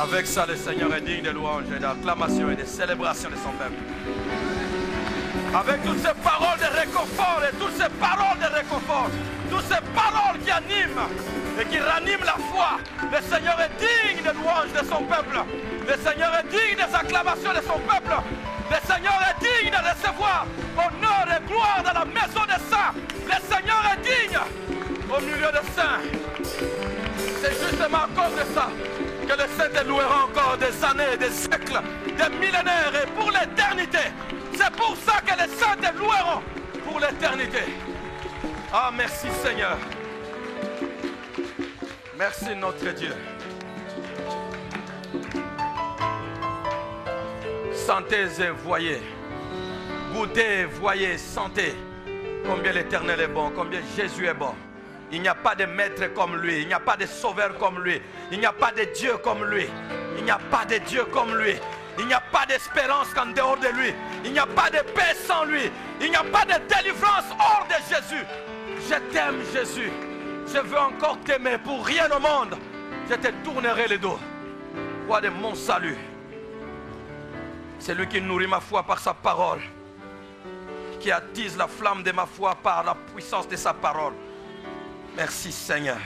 Avec ça, le Seigneur est digne de louanges et d'acclamations et de célébrations de son peuple. Avec toutes ces paroles de réconfort et toutes ces paroles de réconfort, toutes ces paroles qui animent et qui raniment la foi, le Seigneur est digne de louanges de son peuple. Le Seigneur est digne des acclamations de son peuple. Le Seigneur est digne de recevoir honneur et gloire dans la maison des saints. Le Seigneur est digne au milieu des saints. C'est justement à cause de ça que le Saint te louera encore des années, des siècles, des millénaires et pour l'éternité. C'est pour ça que les saints te loueront pour l'éternité. Ah, merci Seigneur. Merci notre Dieu. Sentez et voyez. Goûtez, voyez, sentez combien l'Éternel est bon, combien Jésus est bon. Il n'y a pas de maître comme lui, il n'y a pas de sauveur comme lui, il n'y a pas de Dieu comme lui, il n'y a pas de Dieu comme lui, il n'y a pas d'espérance qu'en dehors de lui, il n'y a pas de paix sans lui, il n'y a pas de délivrance hors de Jésus. Je t'aime Jésus, je veux encore t'aimer, pour rien au monde, je te tournerai le dos. Roi de mon salut, c'est lui qui nourrit ma foi par sa parole, qui attise la flamme de ma foi par la puissance de sa parole. Merci Seigneur.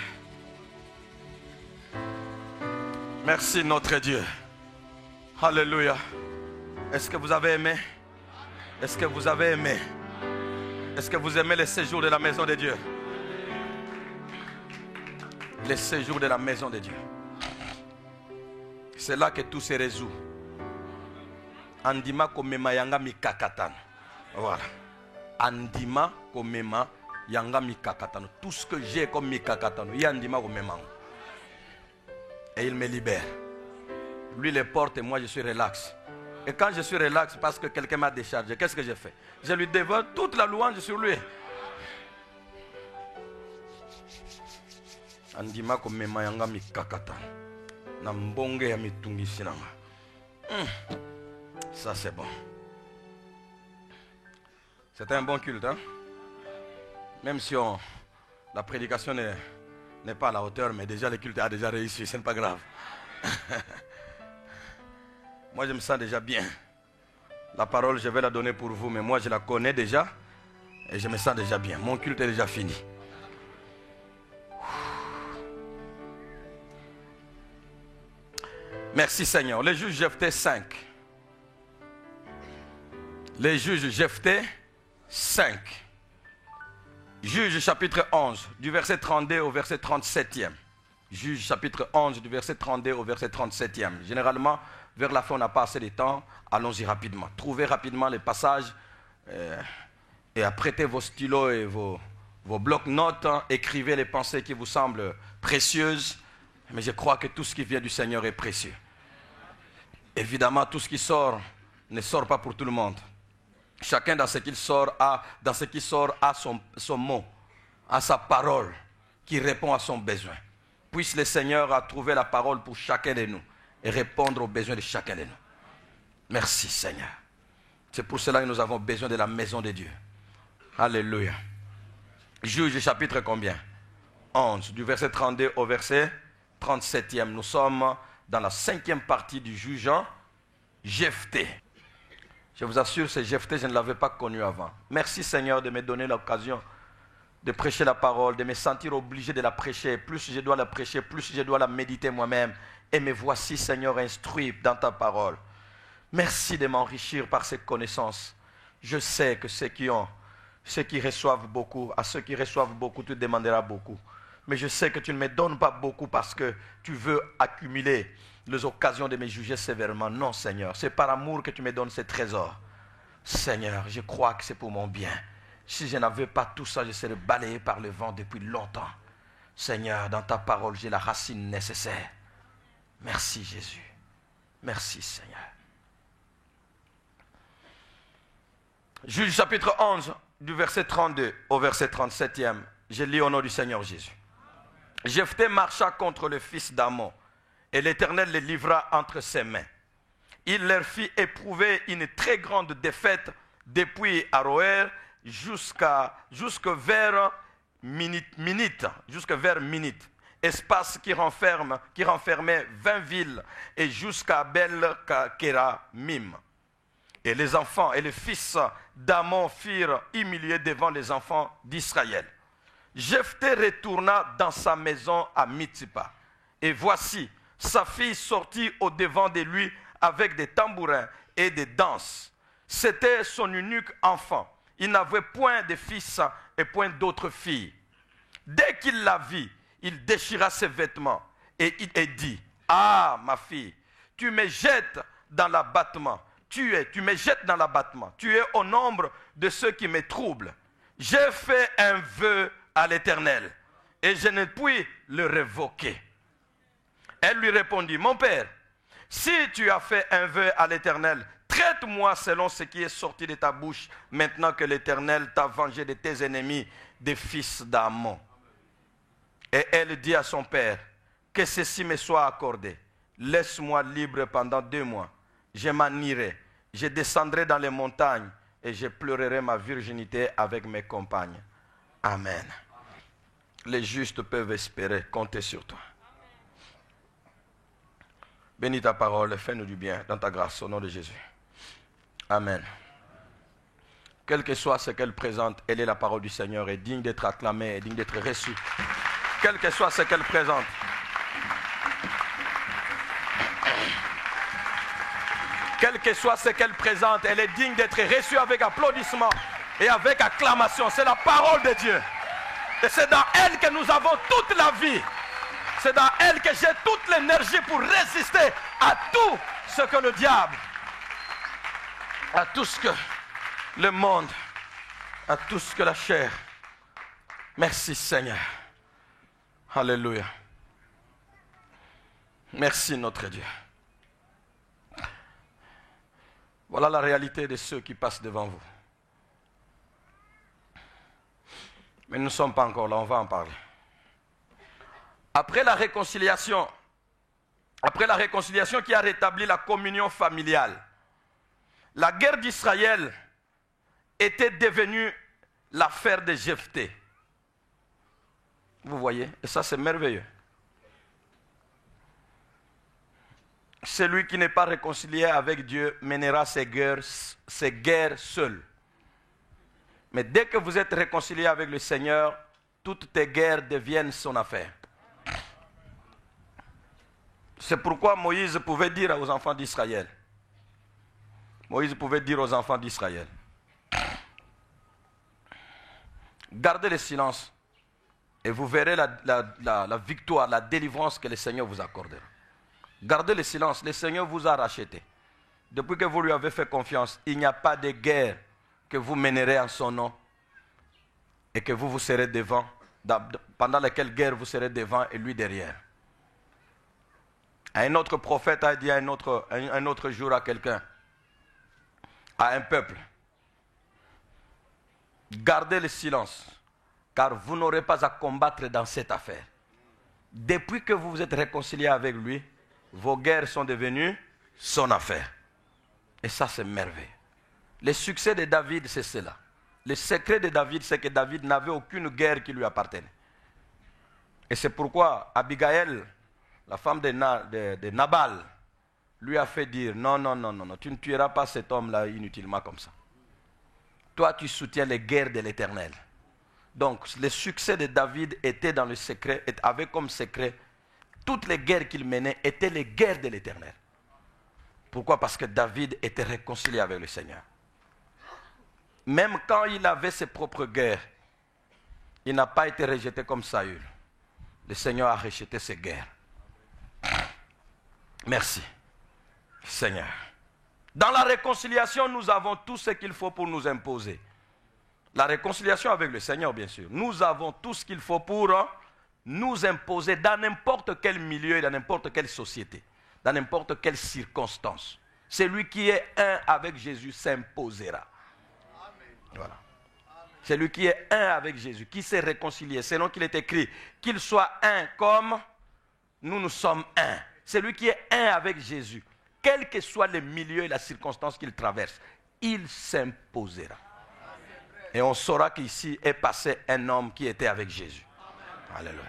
Merci notre Dieu. Alléluia. Est-ce que vous avez aimé? Est-ce que vous avez aimé? Est-ce que vous aimez le séjour de la maison de Dieu? Le séjour de la maison de Dieu. C'est là que tout se résout. Andima komema yanga mikakatano. Voilà. Andima komema yanga mikakatano. Tout ce que j'ai comme mikakatano, yandima komema. Et il me libère. Lui les porte et moi je suis relax. Et quand je suis relax parce que quelqu'un m'a déchargé, qu'est-ce que j'ai fait? Je lui dévore toute la louange sur lui. Andima komema yanga mikakatano. Na mbonge ya mitungisi nanga. Ça c'est bon. C'est un bon culte, hein? Même si la prédication n'est pas à la hauteur, mais déjà le culte a déjà réussi, ce n'est pas grave. Moi je me sens déjà bien. La parole je vais la donner pour vous, mais moi je la connais déjà et je me sens déjà bien. Mon culte est déjà fini. Merci Seigneur. Les juges Jephthé 5. Les juges Jephthé 5. Juge chapitre 11, du verset 32 au verset 37e. Juge chapitre 11, du verset 32 au verset 37e. Généralement, vers la fin, on n'a pas assez de temps. Allons-y rapidement. Trouvez rapidement les passages et apprêtez vos stylos et vos blocs-notes. Écrivez les pensées qui vous semblent précieuses. Mais je crois que tout ce qui vient du Seigneur est précieux. Évidemment, tout ce qui sort ne sort pas pour tout le monde. Chacun dans ce qu'il sort a son mot, a sa parole qui répond à son besoin. Puisse le Seigneur a trouvé la parole pour chacun de nous et répondre aux besoins de chacun de nous. Merci Seigneur. C'est pour cela que nous avons besoin de la maison de Dieu. Alléluia. Juge chapitre combien? 11, du verset 32 au verset 37e. Nous sommes dans la 5e partie du juge Jephthé. Je vous assure, ce Jephthé, je ne l'avais pas connu avant. Merci Seigneur de me donner l'occasion de prêcher la parole, de me sentir obligé de la prêcher. Plus je dois la prêcher, plus je dois la méditer moi-même. Et me voici Seigneur instruit dans ta parole. Merci de m'enrichir par ces connaissances. Je sais que ceux qui reçoivent beaucoup, à ceux qui reçoivent beaucoup, tu demanderas beaucoup. Mais je sais que tu ne me donnes pas beaucoup parce que tu veux accumuler les occasions de me juger sévèrement. Non, Seigneur, c'est par amour que tu me donnes ces trésors. Seigneur, je crois que c'est pour mon bien. Si je n'avais pas tout ça, je serais balayé par le vent depuis longtemps. Seigneur, dans ta parole, j'ai la racine nécessaire. Merci, Jésus. Merci, Seigneur. Juge chapitre 11, du verset 32 au verset 37e. Je lis au nom du Seigneur Jésus. Jephthé marcha contre le fils d'Ammon, et l'Éternel les livra entre ses mains. Il leur fit éprouver une très grande défaite depuis Aroër jusque vers Minite. espace qui renfermait 20 villes, et jusqu'à Bel-Kéramim. Et les enfants et les fils d'Amon firent humilier devant les enfants d'Israël. Jephthé retourna dans sa maison à Mitzpa. Et voici, sa fille sortit au-devant de lui avec des tambourins et des danses. C'était son unique enfant. Il n'avait point de fils et point d'autres filles. Dès qu'il la vit, il déchira ses vêtements et dit, « Ah, ma fille, tu me jettes dans l'abattement. Tu me jettes dans l'abattement. Tu es au nombre de ceux qui me troublent. J'ai fait un vœu à l'Éternel et je ne puis le révoquer. » Elle lui répondit, « Mon père, si tu as fait un vœu à l'Éternel, traite-moi selon ce qui est sorti de ta bouche, maintenant que l'Éternel t'a vengé de tes ennemis, des fils d'Amon. » Et elle dit à son père, « Que ceci me soit accordé. Laisse-moi libre pendant 2 mois. Je m'en irai. Je descendrai dans les montagnes et je pleurerai ma virginité avec mes compagnes. » Amen. Les justes peuvent espérer, compter sur toi. Bénis ta parole, fais-nous du bien dans ta grâce, au nom de Jésus. Amen. Quel que soit ce qu'elle présente, elle est la parole du Seigneur, est digne d'être acclamée, est digne d'être reçue. Quel que soit ce qu'elle présente. Quel que soit ce qu'elle présente, elle est digne d'être reçue avec applaudissement et avec acclamation. C'est la parole de Dieu. Et c'est dans elle que nous avons toute la vie. C'est dans elle que j'ai toute l'énergie pour résister à tout ce que le diable, à tout ce que le monde, à tout ce que la chair. Merci Seigneur. Alléluia. Merci notre Dieu. Voilà la réalité de ceux qui passent devant vous. Mais nous ne sommes pas encore là, on va en parler. Après la réconciliation qui a rétabli la communion familiale, la guerre d'Israël était devenue l'affaire de Jephthé. Vous voyez, et ça c'est merveilleux. Celui qui n'est pas réconcilié avec Dieu mènera ses guerres seul. Mais dès que vous êtes réconcilié avec le Seigneur, toutes tes guerres deviennent son affaire. C'est pourquoi Moïse pouvait dire aux enfants d'Israël, gardez le silence et vous verrez la victoire, la délivrance que le Seigneur vous accordera. Gardez le silence, le Seigneur vous a racheté. Depuis que vous lui avez fait confiance, il n'y a pas de guerre que vous mènerez en son nom et que vous serez devant, pendant laquelle guerre vous serez devant et lui derrière. Un autre prophète a dit un autre jour à quelqu'un, à un peuple, gardez le silence, car vous n'aurez pas à combattre dans cette affaire. Depuis que vous vous êtes réconcilié avec lui, vos guerres sont devenues son affaire. Et ça, c'est merveilleux. Le succès de David, c'est cela. Le secret de David, c'est que David n'avait aucune guerre qui lui appartenait. Et c'est pourquoi Abigail, la femme de Nabal, lui a fait dire, non, tu ne tueras pas cet homme-là inutilement comme ça. Toi, tu soutiens les guerres de l'Éternel. Donc, le succès de David était dans le secret, avait comme secret, toutes les guerres qu'il menait étaient les guerres de l'Éternel. Pourquoi? Parce que David était réconcilié avec le Seigneur. Même quand il avait ses propres guerres, il n'a pas été rejeté comme Saül. Le Seigneur a rejeté ses guerres. Merci, Seigneur. Dans la réconciliation, nous avons tout ce qu'il faut pour nous imposer. La réconciliation avec le Seigneur, bien sûr. Nous avons tout ce qu'il faut pour nous imposer dans n'importe quel milieu et dans n'importe quelle société, dans n'importe quelle circonstance. Celui qui est un avec Jésus s'imposera. Voilà. Celui qui est un avec Jésus, qui s'est réconcilié, selon qu'il est écrit, qu'il soit un comme nous sommes un. Celui qui est un avec Jésus, quel que soit le milieu et la circonstance qu'il traverse, il s'imposera. Et on saura qu'ici est passé un homme qui était avec Jésus. Alléluia.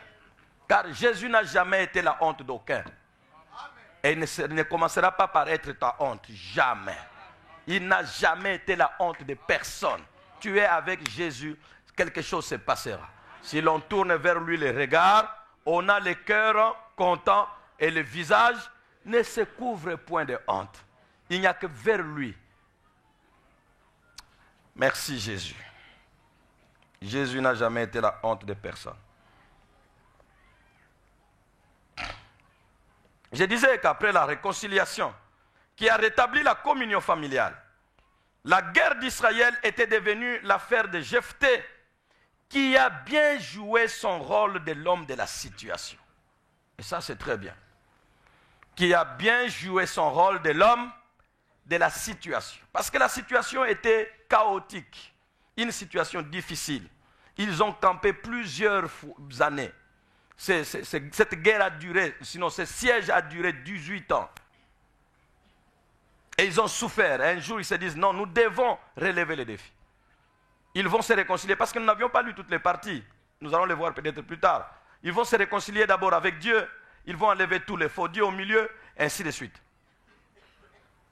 Car Jésus n'a jamais été la honte d'aucun. Et il ne commencera pas par être ta honte. Jamais. Il n'a jamais été la honte de personne. Tu es avec Jésus, quelque chose se passera. Si l'on tourne vers lui les regards, on a le cœur content et le visage ne se couvre point de honte. Il n'y a que vers lui. Merci Jésus. Jésus n'a jamais été la honte de personne. Je disais qu'après la réconciliation, qui a rétabli la communion familiale, la guerre d'Israël était devenue l'affaire de Jephthé, qui a bien joué son rôle de l'homme de la situation. Et ça, c'est très bien. Qui a bien joué son rôle de l'homme de la situation. Parce que la situation était chaotique, une situation difficile. Ils ont campé plusieurs années. Cette guerre a duré, sinon ce siège a duré 18 ans. Et ils ont souffert. Un jour, ils se disent, non, nous devons relever les défis. Ils vont se réconcilier parce que nous n'avions pas lu toutes les parties. Nous allons les voir peut-être plus tard. Ils vont se réconcilier d'abord avec Dieu. Ils vont enlever tous les faux dieux au milieu, ainsi de suite.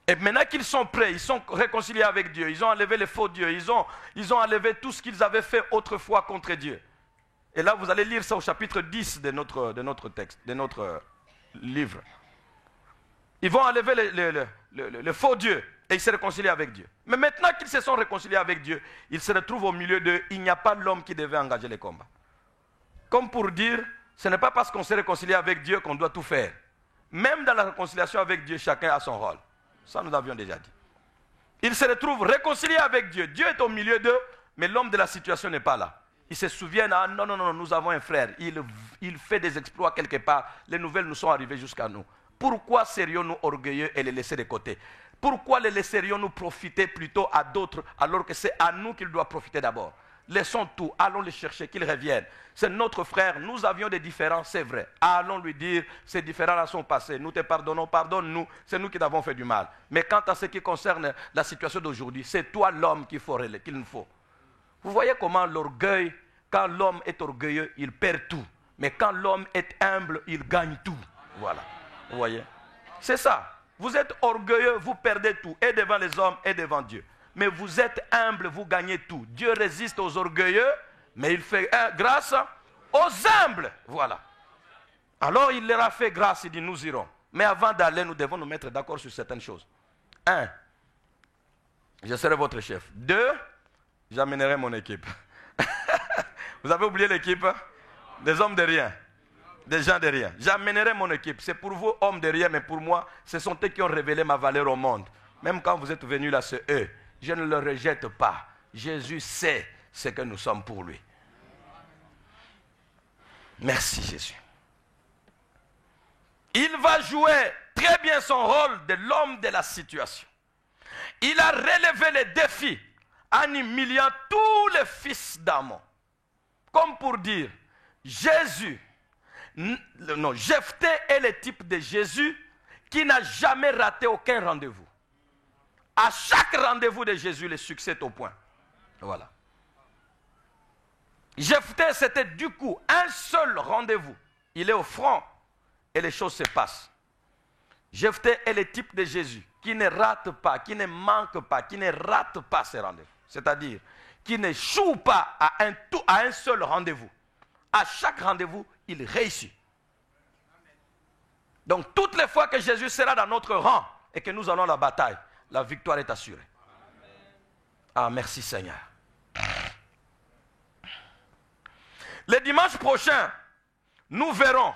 Et maintenant qu'ils sont prêts, ils sont réconciliés avec Dieu. Ils ont enlevé les faux dieux. Ils ont enlevé tout ce qu'ils avaient fait autrefois contre Dieu. Et là, vous allez lire ça au chapitre 10 de notre texte, de notre livre. Ils vont enlever le faux Dieu et ils se réconcilient avec Dieu. Mais maintenant qu'ils se sont réconciliés avec Dieu, ils se retrouvent au milieu d'eux. Il n'y a pas l'homme qui devait engager les combats. Comme pour dire, ce n'est pas parce qu'on s'est réconcilié avec Dieu qu'on doit tout faire. Même dans la réconciliation avec Dieu, chacun a son rôle. Ça, nous l'avions déjà dit. Ils se retrouvent réconciliés avec Dieu. Dieu est au milieu d'eux, mais l'homme de la situation n'est pas là. Ils se souviennent, ah non, non, non, nous avons un frère. Il fait des exploits quelque part. Les nouvelles nous sont arrivées jusqu'à nous. Pourquoi serions-nous orgueilleux et les laisser de côté? Pourquoi les laisserions-nous profiter plutôt à d'autres alors que c'est à nous qu'il doit profiter d'abord? Laissons tout, allons les chercher, qu'ils reviennent. C'est notre frère, nous avions des différends, c'est vrai. Allons lui dire, ces différends-là sont passés, nous te pardonnons, pardonne-nous, c'est nous qui t'avons fait du mal. Mais quant à ce qui concerne la situation d'aujourd'hui, c'est toi l'homme qu'il nous faut. Vous voyez comment l'orgueil, quand l'homme est orgueilleux, il perd tout. Mais quand l'homme est humble, il gagne tout. Voilà, vous voyez. C'est ça. Vous êtes orgueilleux, vous perdez tout, et devant les hommes, et devant Dieu. Mais vous êtes humble, vous gagnez tout. Dieu résiste aux orgueilleux, mais il fait grâce aux humbles. Voilà. Alors il leur a fait grâce, il dit nous irons. Mais avant d'aller, nous devons nous mettre d'accord sur certaines choses. 1. Je serai votre chef. 2. J'amènerai mon équipe. Vous avez oublié l'équipe? Des hommes de rien. Des gens de rien. J'amènerai mon équipe. C'est pour vous, hommes de rien, mais pour moi, ce sont eux qui ont révélé ma valeur au monde. Même quand vous êtes venus là, c'est eux. Je ne le rejette pas. Jésus sait ce que nous sommes pour lui. Merci Jésus. Il va jouer très bien son rôle de l'homme de la situation. Il a relevé les défis en humiliant tous les fils d'Amon. Comme pour dire, Jésus, non, Jephthé est le type de Jésus qui n'a jamais raté aucun rendez-vous. À chaque rendez-vous de Jésus, le succès est au point. Voilà. Jephthé, c'était du coup un seul rendez-vous. Il est au front et les choses se passent. Jephthé est le type de Jésus qui ne rate pas, qui ne manque pas, qui ne rate pas ses rendez-vous. C'est-à-dire qui n'échoue pas à un seul rendez-vous. À chaque rendez-vous, il réussit. Donc toutes les fois que Jésus sera dans notre rang et que nous allons à la bataille, la victoire est assurée. Ah, merci Seigneur. Le dimanche prochain, nous verrons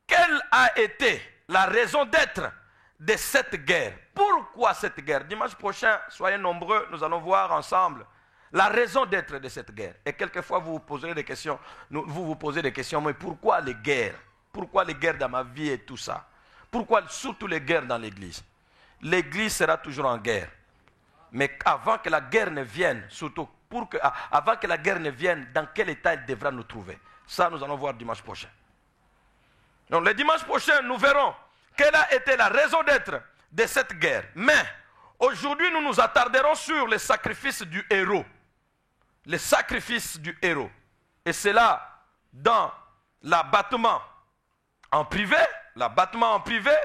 quelle a été la raison d'être de cette guerre. Pourquoi cette guerre? Dimanche prochain, soyez nombreux, nous allons voir ensemble la raison d'être de cette guerre. Et quelquefois, vous vous poserez des questions, vous posez des questions, mais pourquoi les guerres? Pourquoi les guerres dans ma vie et tout ça? Pourquoi surtout les guerres dans l'église? L'église sera toujours en guerre. Mais avant que la guerre ne vienne, surtout avant que la guerre ne vienne, dans quel état elle devra nous trouver? Ça, nous allons voir dimanche prochain. Donc, le dimanche prochain, nous verrons quelle a été la raison d'être de cette guerre. Mais, aujourd'hui, nous nous attarderons sur le sacrifice du héros. Le sacrifice du héros. Et c'est là, dans l'abattement en privé, l'abattement en privé,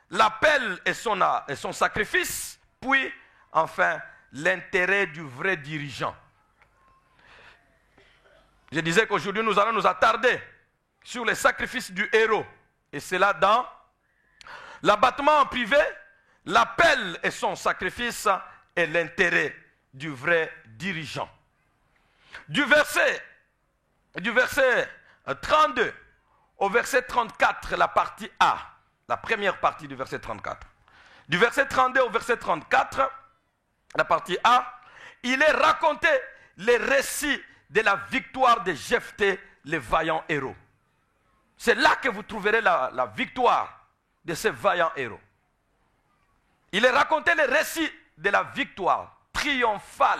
l'appel et son sacrifice, puis enfin l'intérêt du vrai dirigeant. Je disais qu'aujourd'hui nous allons nous attarder sur les sacrifices du héros. Et c'est là dans l'abattement en privé, l'appel et son sacrifice et l'intérêt du vrai dirigeant. Du verset 32 au verset 34, la partie A, la première partie du verset 34. Du verset 32 au verset 34, la partie A, il est raconté les récits de la victoire de Jephthé, le vaillant héros. C'est là que vous trouverez la victoire de ces vaillants héros. Il est raconté les récits de la victoire triomphante,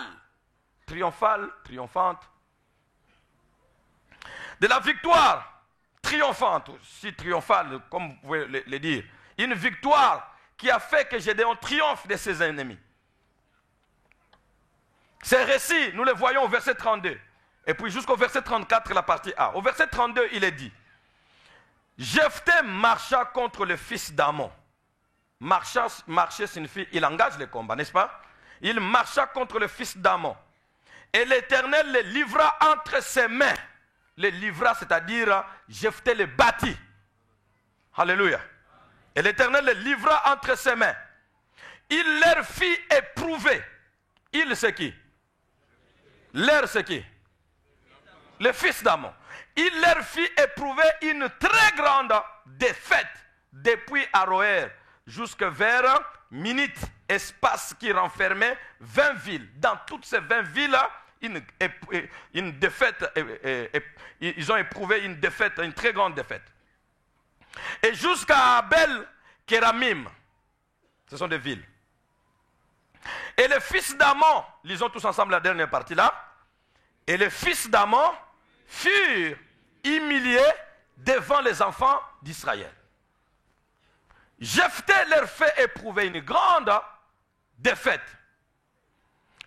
de la victoire triomphante, si triomphale, comme vous pouvez le dire. Une victoire qui a fait que Gédéon triomphe de ses ennemis. Ces récits, nous les voyons au verset 32. Et puis jusqu'au verset 34, la partie A. Au verset 32, il est dit: Jephthé marcha contre le fils d'Amon. Marcher signifie, il engage le combat, n'est-ce pas? Il marcha contre le fils d'Amon. Et l'Éternel le livra entre ses mains. Le livra, c'est-à-dire, Jephthé le battit. Alléluia. Et l'Éternel le livra entre ses mains. Il leur fit éprouver. Il, c'est qui? Leur, c'est qui? Le fils d'Amon. Il leur fit éprouver une très grande défaite depuis Aroër jusque vers Minite, espace qui renfermait 20 villes. Dans toutes ces 20 villes, une défaite, ils ont éprouvé une défaite, une très grande défaite. Et jusqu'à Abel Kéramim, ce sont des villes. Et les fils d'Amon, lisons tous ensemble la dernière partie là, et les fils d'Amon furent humiliés devant les enfants d'Israël. Jephthé leur fait éprouver une grande défaite.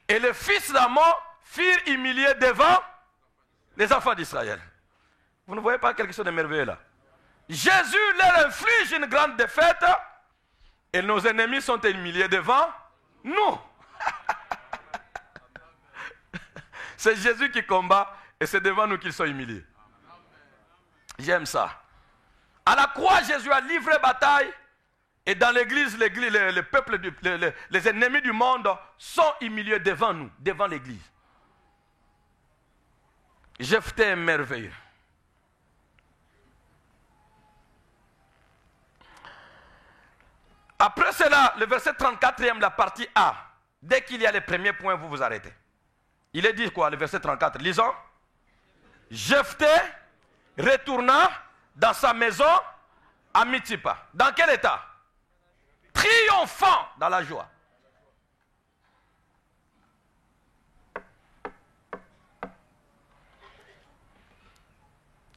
Et les fils d'Amon furent humiliés devant les enfants d'Israël. Vous ne voyez pas quelque chose de merveilleux là? Jésus leur inflige une grande défaite et nos ennemis sont humiliés devant nous. C'est Jésus qui combat et c'est devant nous qu'ils sont humiliés. J'aime ça. À la croix, Jésus a livré bataille et dans l'église, les peuples, les ennemis du monde sont humiliés devant nous, devant l'église. Jephthé est merveilleux. Après cela, le verset 34e, la partie A. Dès qu'il y a les premiers points, vous vous arrêtez. Il est dit quoi, le verset 34? Lisons. Jephthé retourna dans sa maison à Mitzpa. Dans quel état? Triomphant dans la joie.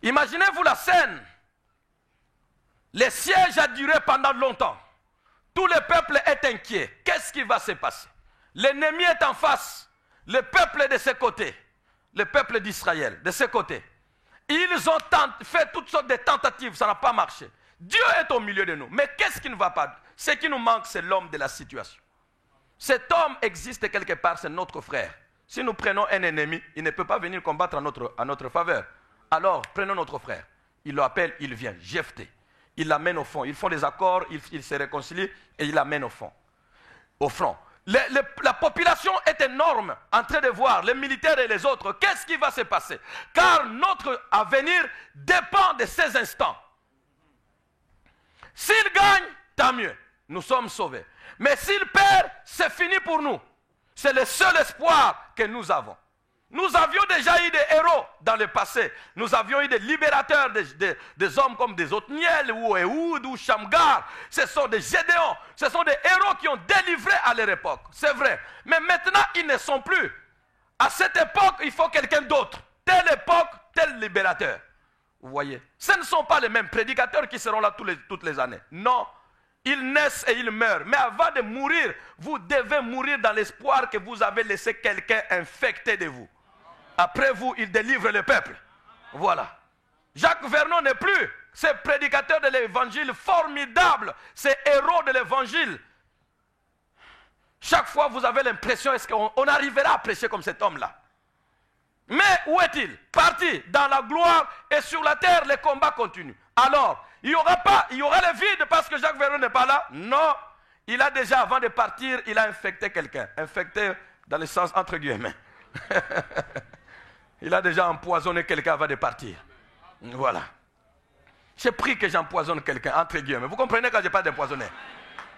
Imaginez-vous la scène. Le siège a duré pendant longtemps. Tout le peuple est inquiet. Qu'est-ce qui va se passer? L'ennemi est en face. Le peuple est de ses côtés. Le peuple d'Israël, de ses côtés. Ils ont fait toutes sortes de tentatives, ça n'a pas marché. Dieu est au milieu de nous. Mais qu'est-ce qui ne va pas? Ce qui nous manque, c'est l'homme de la situation. Cet homme existe quelque part, c'est notre frère. Si nous prenons un ennemi, il ne peut pas venir combattre à notre faveur. Alors, prenons notre frère. Il l'appelle, il vient. Jephthé. Il l'amène au fond. Ils font des accords, ils se réconcilient et il l'amène au fond. Au front. La population est énorme en train de voir les militaires et les autres. Qu'est-ce qui va se passer? Car notre avenir dépend de ces instants. S'il gagne, tant mieux. Nous sommes sauvés. Mais s'il perd, c'est fini pour nous. C'est le seul espoir que nous avons. Nous avions déjà eu des héros dans le passé. Nous avions eu des libérateurs, des hommes comme des Othniel ou Ehud ou Shamgar. Ce sont des Gédéons. Ce sont des héros qui ont délivré à leur époque. C'est vrai. Mais maintenant, ils ne sont plus. À cette époque, il faut quelqu'un d'autre. Telle époque, tel libérateur. Vous voyez? Ce ne sont pas les mêmes prédicateurs qui seront là toutes les années. Non. Ils naissent et ils meurent. Mais avant de mourir, vous devez mourir dans l'espoir que vous avez laissé quelqu'un infecté de vous. Après vous, il délivre le peuple. Voilà. Jacques Vernon n'est plus. ces prédicateurs de l'évangile formidables, ces héros de l'évangile, chaque fois vous avez l'impression, est-ce qu'on arrivera à prêcher comme cet homme-là? Mais où est-il? Parti dans la gloire et sur la terre, les combats continuent. Alors, il y aura le vide parce que Jacques Verron n'est pas là? Non. Il a déjà, avant de partir, il a infecté quelqu'un. Infecté dans le sens entre guillemets. Il a déjà empoisonné quelqu'un avant de partir. Voilà. J'ai pris que j'empoisonne quelqu'un, entre guillemets. Vous comprenez quand je parle d'empoisonner?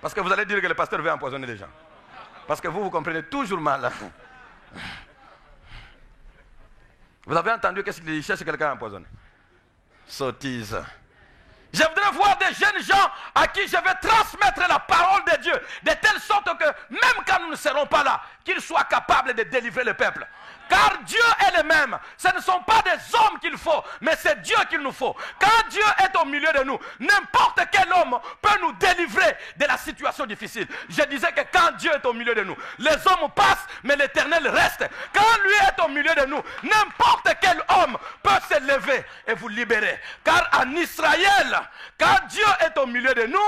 Parce que vous allez dire que le pasteur veut empoisonner les gens. Parce que vous comprenez toujours mal. Vous avez entendu qu'est-ce qu'il cherche quelqu'un à empoisonner? Sottise. Je voudrais voir des jeunes gens à qui je vais transmettre la parole de Dieu, de telle sorte que même quand nous ne serons pas là, qu'ils soient capables de délivrer le peuple. Car Dieu est le même. Ce ne sont pas des hommes qu'il faut, mais c'est Dieu qu'il nous faut. Quand Dieu est au milieu de nous, n'importe quel homme peut nous délivrer de la situation difficile. Je disais que quand Dieu est au milieu de nous, les hommes passent, mais l'Éternel reste. Quand lui est au milieu de nous, n'importe quel homme peut se lever et vous libérer. Car en Israël, quand Dieu est au milieu de nous,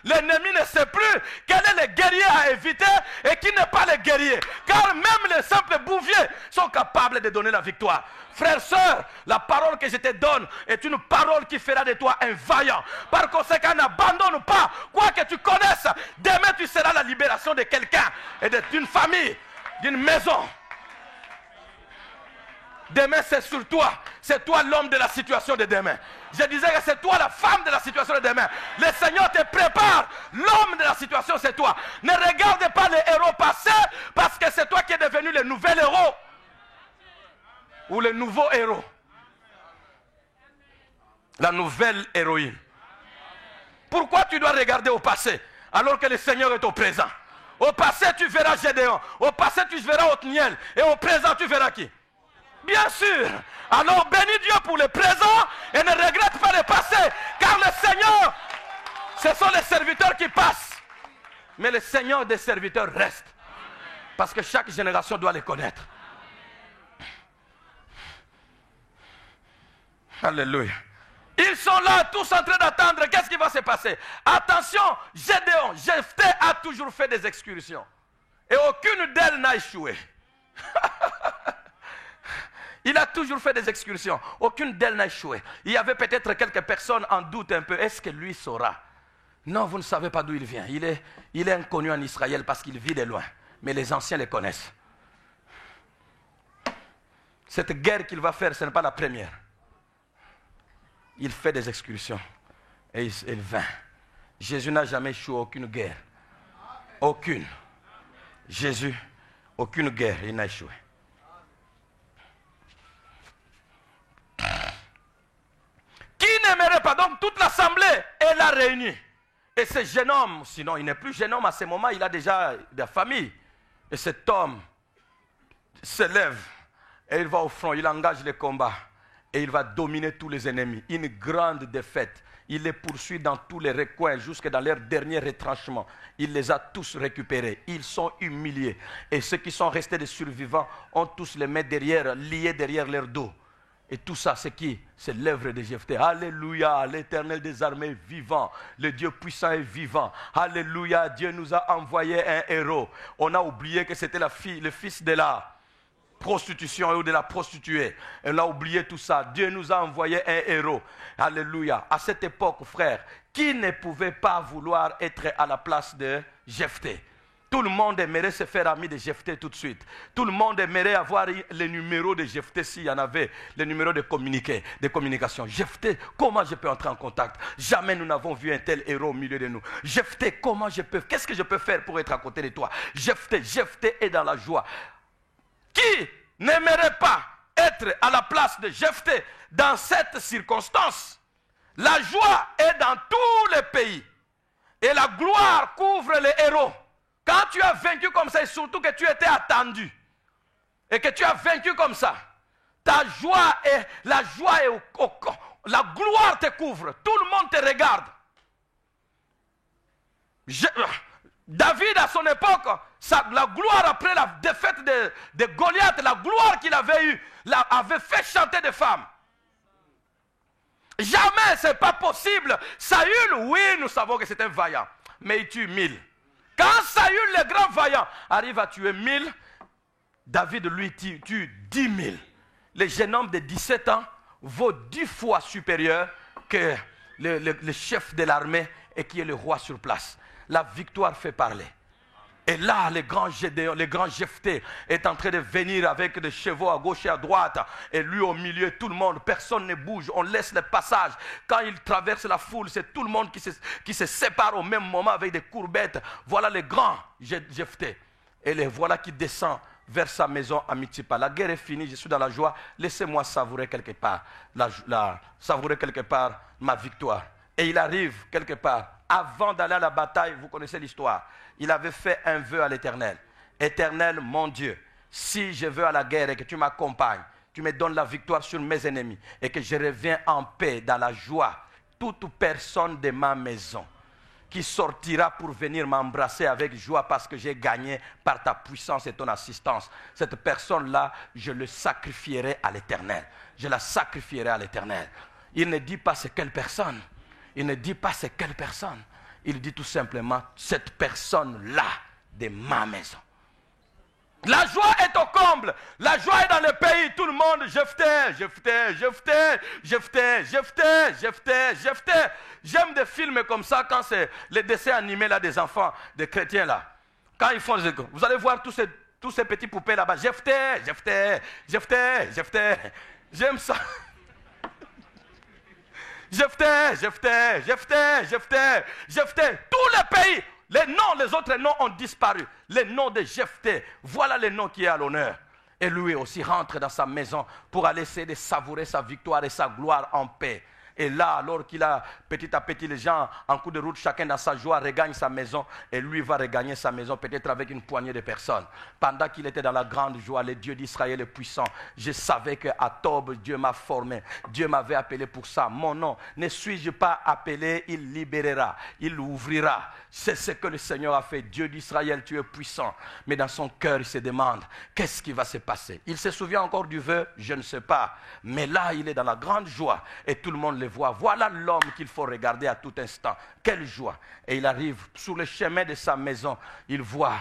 l'ennemi ne sait plus quel est le guerrier à éviter et qui n'est pas le guerrier. Car même les simples bouviers sont capables de donner la victoire. Frères, sœurs, la parole que je te donne est une parole qui fera de toi un vaillant. Par conséquent, n'abandonne pas. Quoi que tu connaisses, demain tu seras la libération de quelqu'un et d'une famille, d'une maison. Demain c'est sur toi. C'est toi l'homme de la situation de demain. Je disais que c'est toi la femme de la situation de demain. Le Seigneur te prépare. L'homme de la situation c'est toi. Ne regarde pas les héros passés parce que c'est toi qui es devenu le nouvel héros. Ou le nouveau héros. La nouvelle héroïne. Pourquoi tu dois regarder au passé alors que le Seigneur est au présent? Au passé tu verras Gédéon. Au passé tu verras Othniel. Et au présent tu verras qui? Bien sûr. Alors bénis Dieu pour le présent et ne regrette pas le passé. Car le Seigneur, ce sont les serviteurs qui passent. Mais le Seigneur des serviteurs reste. Parce que chaque génération doit les connaître. Alléluia. Ils sont là tous en train d'attendre. Qu'est-ce qui va se passer? Attention, Gédéon, Jephthé a toujours fait des excursions. Et aucune d'elles n'a échoué. Il a toujours fait des excursions. Aucune d'elles n'a échoué. Il y avait peut-être quelques personnes en doute un peu. Est-ce que lui saura? Non, vous ne savez pas d'où il vient. Il est inconnu en Israël parce qu'il vit de loin. Mais les anciens les connaissent. Cette guerre qu'il va faire, ce n'est pas la première. Il fait des excursions. Et il vint. Jésus n'a jamais échoué à aucune guerre. Aucune. Jésus, aucune guerre, il n'a échoué. Qui n'aimerait pas? Donc toute l'assemblée est là réunie. Et ce jeune homme, sinon il n'est plus jeune homme à ce moment, il a déjà de la famille. Et cet homme se lève et il va au front, il engage le combat. Et il va dominer tous les ennemis. Une grande défaite. Il les poursuit dans tous les recoins jusque dans leur dernier retranchement. Il les a tous récupérés. Ils sont humiliés. Et ceux qui sont restés des survivants ont tous les mains derrière, liés derrière leur dos. Et tout ça, c'est qui? C'est l'œuvre de Jephthé. Alléluia, l'Éternel des armées vivant. Le Dieu puissant et vivant. Alléluia, Dieu nous a envoyé un héros. On a oublié que c'était le fils de la prostitution ou de la prostituée. On a oublié tout ça. Dieu nous a envoyé un héros. Alléluia. À cette époque, frère, qui ne pouvait pas vouloir être à la place de Jephthé? Tout le monde aimerait se faire ami de Jephthé tout de suite. Tout le monde aimerait avoir les numéros de Jephthé s'il y en avait, les numéros de communication. Jephthé, comment je peux entrer en contact? Jamais nous n'avons vu un tel héros au milieu de nous. Jephthé, qu'est-ce que je peux faire pour être à côté de toi? Jephthé est dans la joie. Qui n'aimerait pas être à la place de Jephthé dans cette circonstance? La joie est dans tous les pays. Et la gloire couvre les héros. Quand tu as vaincu comme ça, et surtout que tu étais attendu, et que tu as vaincu comme ça, la joie la gloire te couvre. Tout le monde te regarde. David, à son époque, la gloire après la défaite de Goliath, la gloire qu'il avait eue, avait fait chanter des femmes. Jamais, ce n'est pas possible. Saül, oui, nous savons que c'est un vaillant, mais il tue 1000. Quand Saül, le grand vaillant, arrive à tuer 1000, David, lui, tue 10 000. Le jeune homme de 17 ans vaut 10 fois supérieur que le chef de l'armée et qui est le roi sur place. La victoire fait parler. Et là, le grand Gédéon, le grand Jephthé est en train de venir avec des chevaux à gauche et à droite. Et lui au milieu, tout le monde, personne ne bouge. On laisse le passage. Quand il traverse la foule, c'est tout le monde qui se sépare au même moment avec des courbettes. Voilà le grand Jephthé. Et les voilà qui descend vers sa maison à Mitzpah. La guerre est finie, je suis dans la joie. Laissez-moi savourer quelque part, savourer quelque part ma victoire. Et il arrive quelque part. Avant d'aller à la bataille, vous connaissez l'histoire. Il avait fait un vœu à l'Éternel. Éternel, mon Dieu, si je veux à la guerre et que tu m'accompagnes, tu me donnes la victoire sur mes ennemis et que je reviens en paix, dans la joie, toute personne de ma maison qui sortira pour venir m'embrasser avec joie parce que j'ai gagné par ta puissance et ton assistance, cette personne-là, je le sacrifierai à l'Éternel. Je la sacrifierai à l'Éternel. Il ne dit pas c'est quelle personne. Il ne dit pas c'est quelle personne. Il dit tout simplement cette personne-là de ma maison. La joie est au comble. La joie est dans le pays. Tout le monde, Jephthé. J'aime des films comme ça quand c'est les dessins animés là, des enfants, des chrétiens là. Quand ils font, vous allez voir tous ces petits poupées là-bas. Jephthé. J'aime ça. Jephthé. Tous les pays, les autres noms ont disparu. Les noms de Jephthé, voilà le nom qui est à l'honneur. Et lui aussi rentre dans sa maison pour aller essayer de savourer sa victoire et sa gloire en paix. Et là, alors qu'il a petit à petit les gens en coup de route, chacun dans sa joie regagne sa maison. Et lui va regagner sa maison peut-être avec une poignée de personnes. Pendant qu'il était dans la grande joie, le Dieu d'Israël est puissant. Je savais qu'à Tob, Dieu m'a formé. Dieu m'avait appelé pour ça. Mon nom, ne suis-je pas appelé? Il libérera, il ouvrira. C'est ce que le Seigneur a fait. Dieu d'Israël, tu es puissant. Mais dans son cœur, il se demande, qu'est-ce qui va se passer? Il se souvient encore du vœu? Je ne sais pas. Mais là, il est dans la grande joie. Et tout le monde le voit. Voilà l'homme qu'il faut regarder à tout instant. Quelle joie. Et il arrive sur le chemin de sa maison. Il voit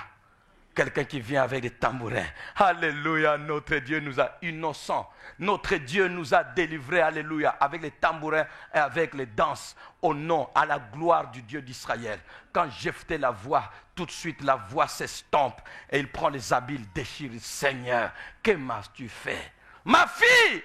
quelqu'un qui vient avec des tambourins. Alléluia, notre Dieu nous a innocents. Notre Dieu nous a délivrés, alléluia, avec les tambourins et avec les danses, au nom, à la gloire du Dieu d'Israël. Quand Jephthé la voit, tout de suite la voix s'estompe et il prend les habits, il déchire. Seigneur, que m'as-tu fait? Ma fille,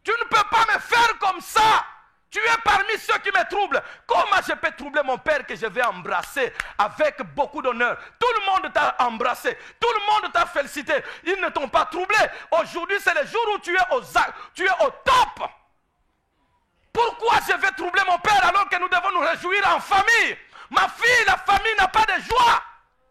tu ne peux pas me faire comme ça. Tu es parmi ceux qui me troublent. Comment je peux troubler mon père que je vais embrasser avec beaucoup d'honneur? Tout le monde t'a embrassé. Tout le monde t'a félicité. Ils ne t'ont pas troublé. Aujourd'hui, c'est le jour où tu es au top. Pourquoi je vais troubler mon père alors que nous devons nous réjouir en famille? Ma fille, la famille n'a pas de joie.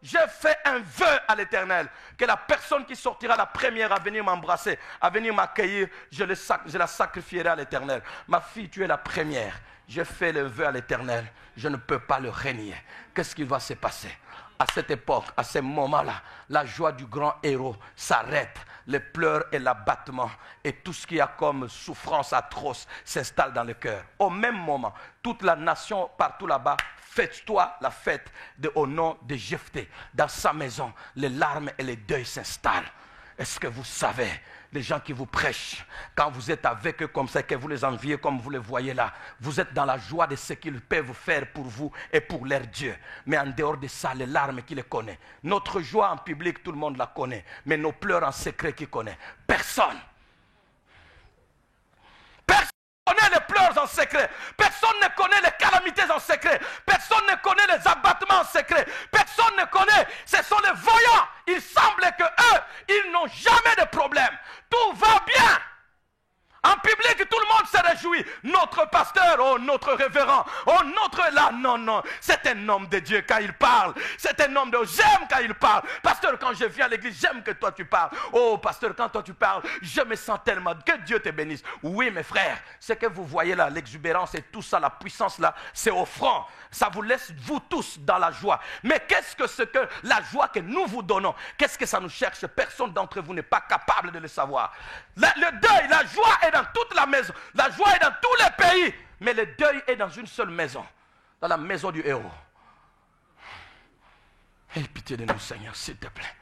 J'ai fait un vœu à l'Éternel que la personne qui sortira la première à venir m'embrasser, à venir m'accueillir, je la sacrifierai à l'Éternel. Ma fille, tu es la première. J'ai fait le vœu à l'Éternel. Je ne peux pas le renier. Qu'est-ce qui va se passer? À cette époque, à ce moment-là, la joie du grand héros s'arrête. Les pleurs et l'abattement et tout ce qu'il y a comme souffrance atroce s'installe dans le cœur. Au même moment, toute la nation partout là-bas, fête-toi la fête au nom de Jephthé. Dans sa maison, les larmes et les deuils s'installent. Est-ce que vous savez, les gens qui vous prêchent, quand vous êtes avec eux comme ça, que vous les enviez comme vous les voyez là, vous êtes dans la joie de ce qu'ils peuvent faire pour vous et pour leur Dieu. Mais en dehors de ça, les larmes, qui les connaît? Notre joie en public, tout le monde la connaît. Mais nos pleurs en secret, qui connaît? Personne. Personne ne connaît les pleurs en secret. Personne ne connaît les calamités en secret. Personne ne connaît les abattements en secret. Personne ne connaît. Ce sont les voyants. Il semble que eux, ils n'ont jamais de problème. Tout va bien. En public, tout le monde se réjouit. Notre pasteur, oh notre révérend, oh notre là, non, c'est un homme de Dieu quand il parle. C'est un homme de Dieu, j'aime quand il parle. Pasteur, quand je viens à l'église, j'aime que toi tu parles. Oh pasteur, quand toi tu parles, je me sens tellement, que Dieu te bénisse. Oui mes frères, ce que vous voyez là, l'exubérance et tout ça, la puissance là, c'est offrant. Ça vous laisse vous tous dans la joie. Mais qu'est-ce que la joie que nous vous donnons? Qu'est-ce que ça nous cherche? Personne d'entre vous n'est pas capable de le savoir. Le deuil, la joie est dans toute la maison. La joie est dans tous les pays. Mais le deuil est dans une seule maison, dans la maison du héros. Aie pitié de nous, Seigneur, s'il te plaît.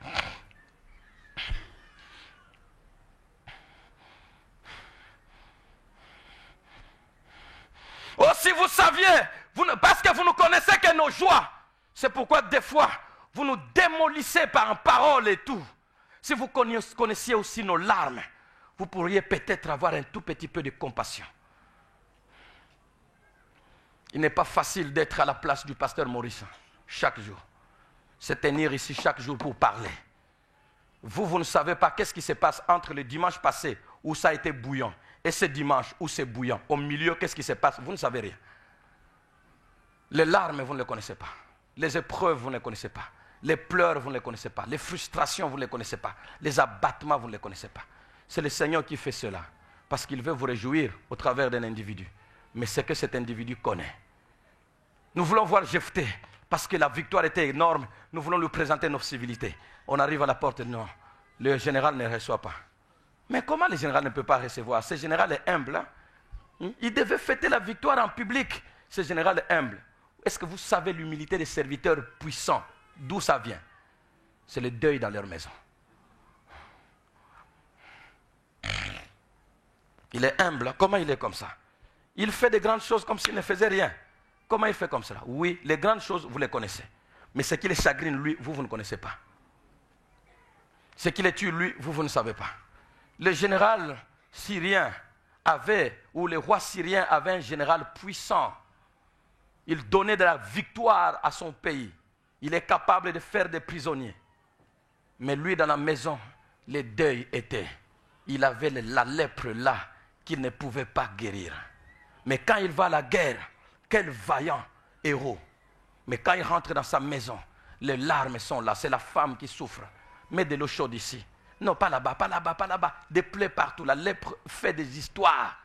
Oh, si vous saviez, parce que vous ne connaissez que nos joies, c'est pourquoi des fois, vous nous démolissez par parole et tout. Si vous connaissiez aussi nos larmes, vous pourriez peut-être avoir un tout petit peu de compassion. Il n'est pas facile d'être à la place du pasteur Maurice chaque jour. Se tenir ici chaque jour pour parler. Vous ne savez pas qu'est-ce qui se passe entre le dimanche passé où ça a été bouillant et ce dimanche où c'est bouillant. Au milieu, qu'est-ce qui se passe? Vous ne savez rien. Les larmes, vous ne les connaissez pas. Les épreuves, vous ne les connaissez pas. Les pleurs, vous ne les connaissez pas. Les frustrations, vous ne les connaissez pas. Les abattements, vous ne les connaissez pas. C'est le Seigneur qui fait cela. Parce qu'il veut vous réjouir au travers d'un individu. Mais c'est que cet individu connaît. Nous voulons voir Jephthé. Parce que la victoire était énorme. Nous voulons lui présenter nos civilités. On arrive à la porte, non. Le général ne reçoit pas. Mais comment le général ne peut pas recevoir? Ce général est humble. Hein? Il devait fêter la victoire en public. Ce général est humble. Est-ce que vous savez l'humilité des serviteurs puissants? D'où ça vient? C'est le deuil dans leur maison. Il est humble. Comment il est comme ça? Il fait de grandes choses comme s'il ne faisait rien. Comment il fait comme cela? Oui, les grandes choses, vous les connaissez. Mais ce qui les chagrine, lui, vous ne connaissez pas. Ce qui les tue, lui, vous ne savez pas. Le général syrien avait, ou le roi syrien avait un général puissant. Il donnait de la victoire à son pays. Il est capable de faire des prisonniers. Mais lui, dans la maison, le deuil était. Il avait la lèpre là qu'il ne pouvait pas guérir. Mais quand il va à la guerre, quel vaillant héros. Mais quand il rentre dans sa maison, les larmes sont là. C'est la femme qui souffre. Mets de l'eau chaude ici. Non, pas là-bas, pas là-bas, pas là-bas. Des plaies partout. La lèpre fait des histoires.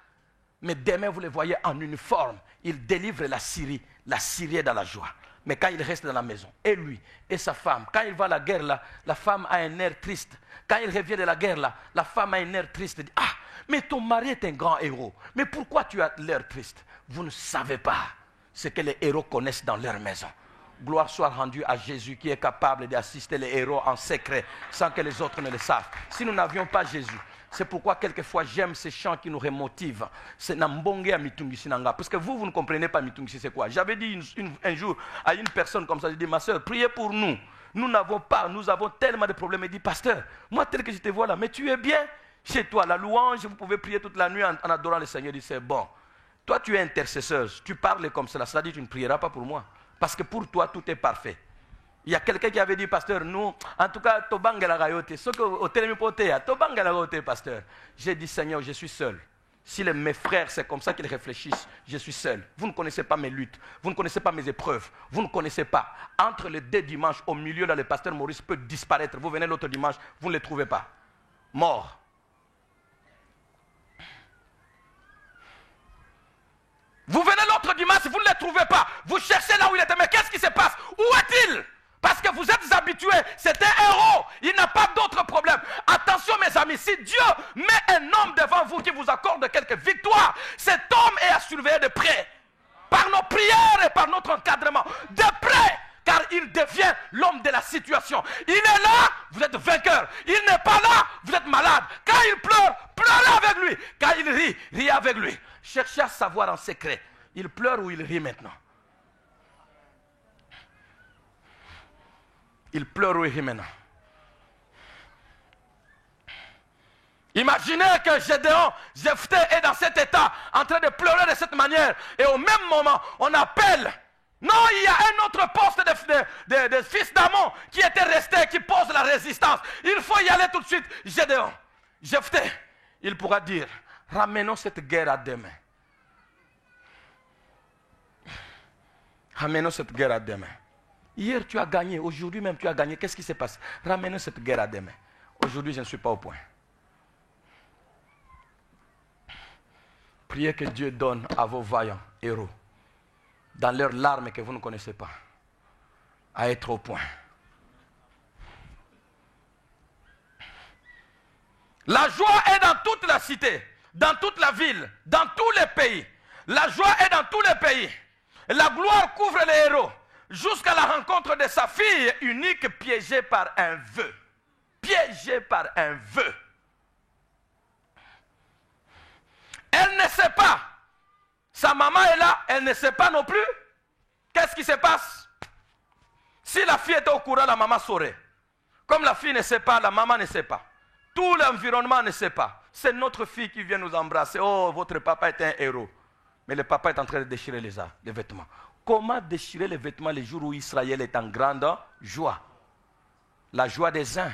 Mais demain, vous les voyez en uniforme. Il délivre la Syrie. La Syrie est dans la joie. Mais quand il reste dans la maison, et lui, et sa femme, quand il va à la guerre là, la femme a un air triste. Quand il revient de la guerre là, la femme a un air triste. Elle dit, ah, mais ton mari est un grand héros. Mais pourquoi tu as l'air triste? Vous ne savez pas ce que les héros connaissent dans leur maison. Gloire soit rendue à Jésus qui est capable d'assister les héros en secret sans que les autres ne le savent. Si nous n'avions pas Jésus, c'est pourquoi quelquefois j'aime ces chants qui nous remotivent. C'est Nambonge à Mitungisi Nanga. Parce que vous ne comprenez pas Mitungisi c'est quoi. J'avais dit un jour à une personne comme ça, j'ai dit, ma soeur, priez pour nous. Nous avons tellement de problèmes. Il dit, pasteur, moi tel que je te vois là, mais tu es bien chez toi. La louange, vous pouvez prier toute la nuit en adorant le Seigneur. Il dit, c'est bon. Toi, tu es intercesseur, tu parles comme cela. Ça dit, tu ne prieras pas pour moi. Parce que pour toi, tout est parfait. Il y a quelqu'un qui avait dit, pasteur, nous, en tout cas, Tobangela Gayote, ce que au Télémipoté, Tobangela Gayote, pasteur. J'ai dit, Seigneur, je suis seul. Si mes frères, c'est comme ça qu'ils réfléchissent, je suis seul. Vous ne connaissez pas mes luttes, vous ne connaissez pas mes épreuves, vous ne connaissez pas. Entre les deux dimanches, au milieu, là, le pasteur Maurice peut disparaître. Vous venez l'autre dimanche, vous ne le trouvez pas. Mort. Vous venez l'autre dimanche, vous ne le trouvez pas. Vous cherchez là où il était, mais qu'est-ce qui se passe? Où est-il? Parce que vous êtes habitués, c'est un héros, il n'a pas d'autre problème. Attention mes amis, si Dieu met un homme devant vous qui vous accorde quelques victoires, cet homme est à surveiller de près. Par nos prières et par notre encadrement. De près, car il devient l'homme de la situation. Il est là, vous êtes vainqueur. Il n'est pas là, vous êtes malade. Quand il pleure, pleurez avec lui. Quand il rit, riez avec lui. Cherchez à savoir en secret. Il pleure ou il rit maintenant? Il pleure ou il rit maintenant? Imaginez que Gédéon, Jephthé est dans cet état, en train de pleurer de cette manière. Et au même moment, on appelle. Non, il y a un autre poste de fils d'Amon qui était resté, qui pose la résistance. Il faut y aller tout de suite. Gédéon, Jephthé, il pourra dire, ramenons cette guerre à demain. Ramenons cette guerre à demain. Hier tu as gagné, aujourd'hui même tu as gagné. Qu'est-ce qui se passe? Ramenons cette guerre à demain. Aujourd'hui je ne suis pas au point. Priez que Dieu donne à vos vaillants héros, dans leurs larmes que vous ne connaissez pas, à être au point. La joie est dans toute la cité, dans toute la ville, dans tous les pays. La joie est dans tous les pays. La gloire couvre les héros jusqu'à la rencontre de sa fille unique piégée par un vœu. Piégée par un vœu. Elle ne sait pas. Sa maman est là, elle ne sait pas non plus. Qu'est-ce qui se passe? Si la fille était au courant, la maman saurait. Comme la fille ne sait pas, la maman ne sait pas. Tout l'environnement ne sait pas. C'est notre fille qui vient nous embrasser. Oh, votre papa est un héros. Mais le papa est en train de déchirer les vêtements. Comment déchirer les vêtements les jours où Israël est en grande joie? La joie des uns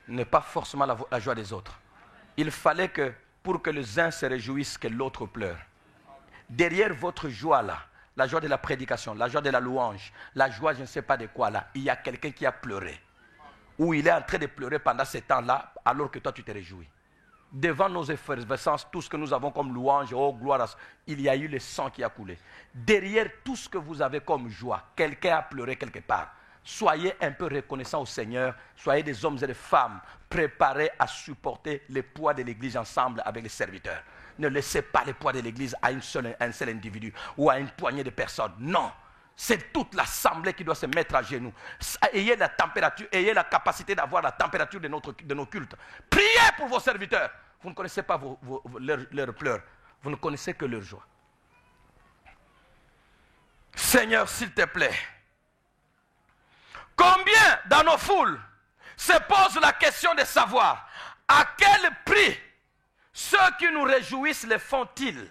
n'est pas forcément la joie des autres. Il fallait que, pour que les uns se réjouissent, que l'autre pleure. Derrière votre joie là, la joie de la prédication, la joie de la louange, la joie je ne sais pas de quoi là, il y a quelqu'un qui a pleuré. Ou il est en train de pleurer pendant ce temps-là, alors que toi tu te réjouis. Devant nos effervescences, tout ce que nous avons comme louange, oh gloire, il y a eu le sang qui a coulé. Derrière tout ce que vous avez comme joie, quelqu'un a pleuré quelque part. Soyez un peu reconnaissants au Seigneur, soyez des hommes et des femmes préparés à supporter le poids de l'Église ensemble avec les serviteurs. Ne laissez pas le poids de l'Église à un seul individu ou à une poignée de personnes. Non, c'est toute l'assemblée qui doit se mettre à genoux. Ayez la température, ayez la capacité d'avoir la température de nos cultes. Priez pour vos serviteurs. Vous ne connaissez pas leurs pleurs, vous ne connaissez que leur joie. Seigneur, s'il te plaît, combien dans nos foules se posent la question de savoir à quel prix ceux qui nous réjouissent le font-ils?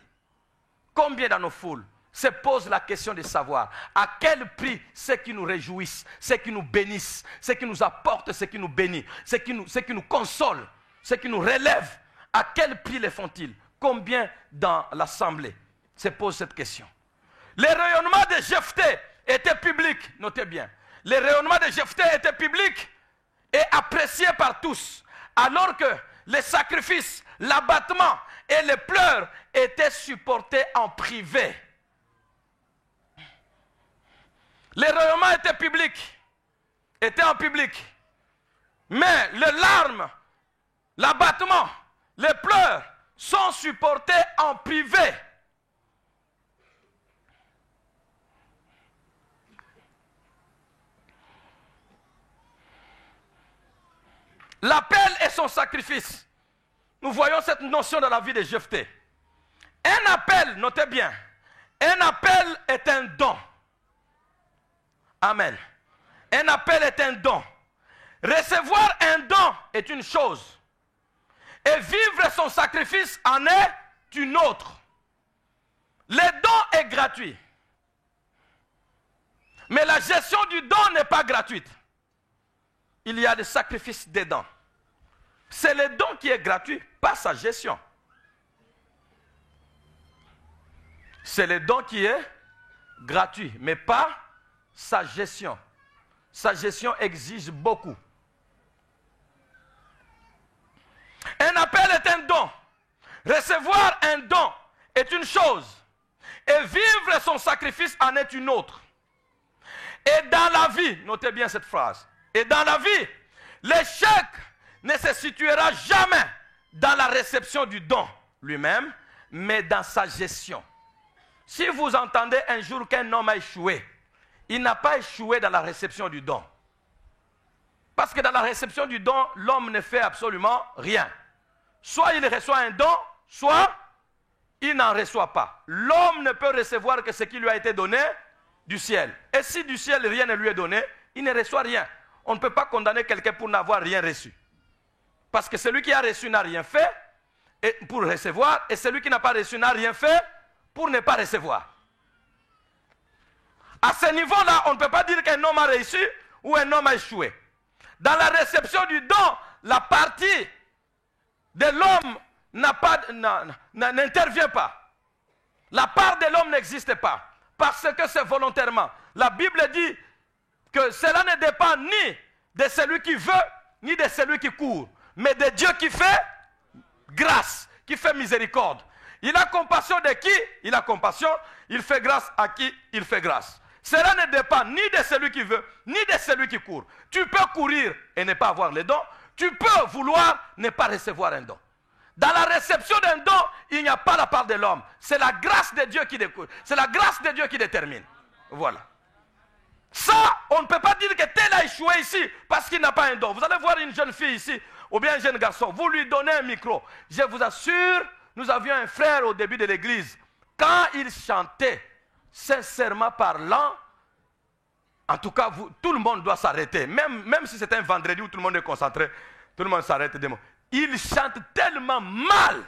Combien dans nos foules se posent la question de savoir à quel prix ceux qui nous réjouissent, ceux qui nous bénissent, ceux qui nous apportent, ceux qui nous bénissent, ceux qui nous consolent, ceux qui nous relèvent, à quel prix les font-ils? Combien dans l'assemblée se pose cette question? Le rayonnement de Jephthé était public, notez bien. Le rayonnement de Jephthé était public et apprécié par tous, alors que les sacrifices, l'abattement et les pleurs étaient supportés en privé. Le rayonnement était public, était en public, mais les larmes, l'abattement, les pleurs sont supportés en privé. L'appel et son sacrifice. Nous voyons cette notion dans la vie de Jephthé. Un appel, notez bien, un appel est un don. Amen. Un appel est un don. Recevoir un don est une chose. Et vivre son sacrifice en est une autre. Le don est gratuit. Mais la gestion du don n'est pas gratuite. Il y a des sacrifices dedans. C'est le don qui est gratuit, pas sa gestion. C'est le don qui est gratuit, mais pas sa gestion. Sa gestion exige beaucoup. Un appel est un don. Recevoir un don est une chose. Et vivre son sacrifice en est une autre. Et dans la vie, notez bien cette phrase. Et dans la vie, l'échec ne se situera jamais dans la réception du don lui-même, mais dans sa gestion. Si vous entendez un jour qu'un homme a échoué, il n'a pas échoué dans la réception du don. Parce que dans la réception du don, l'homme ne fait absolument rien. Soit il reçoit un don, soit il n'en reçoit pas. L'homme ne peut recevoir que ce qui lui a été donné du ciel. Et si du ciel rien ne lui est donné, il ne reçoit rien. On ne peut pas condamner quelqu'un pour n'avoir rien reçu. Parce que celui qui a reçu n'a rien fait pour recevoir, et celui qui n'a pas reçu n'a rien fait pour ne pas recevoir. À ce niveau-là, on ne peut pas dire qu'un homme a réussi ou un homme a échoué. Dans la réception du don, la partie de l'homme n'intervient pas. La part de l'homme n'existe pas. Parce que c'est volontairement. La Bible dit que cela ne dépend ni de celui qui veut, ni de celui qui court, mais de Dieu qui fait grâce, qui fait miséricorde. Il a compassion de qui? Il a compassion. Il fait grâce à qui? Il fait grâce. Cela ne dépend ni de celui qui veut, ni de celui qui court. Tu peux courir et ne pas avoir le don. Tu peux vouloir ne pas recevoir un don. Dans la réception d'un don, il n'y a pas la part de l'homme. C'est la grâce de Dieu qui découle. C'est la grâce de Dieu qui détermine. Voilà. Ça, on ne peut pas dire que tel a échoué ici parce qu'il n'a pas un don. Vous allez voir une jeune fille ici, ou bien un jeune garçon, vous lui donnez un micro. Je vous assure, nous avions un frère au début de l'église. Quand il chantait, sincèrement parlant, en tout cas, tout le monde doit s'arrêter. Même si c'est un vendredi où tout le monde est concentré, tout le monde s'arrête des mots. Il chante tellement mal.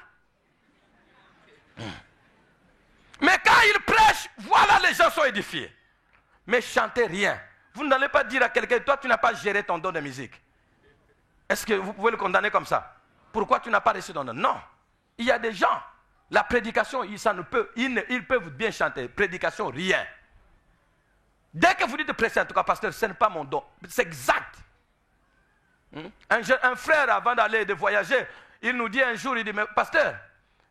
Mais quand il prêche, voilà, les gens sont édifiés. Mais chantez rien. Vous n'allez pas dire à quelqu'un, toi tu n'as pas géré ton don de musique. Est-ce que vous pouvez le condamner comme ça? Pourquoi tu n'as pas reçu ton don? Non. Il y a des gens, la prédication, ils peuvent bien chanter. Prédication, rien. Dès que vous dites de prêcher, en tout cas, pasteur, ce n'est pas mon don. C'est exact. Un frère, avant de voyager, il nous dit un jour, il dit, mais pasteur,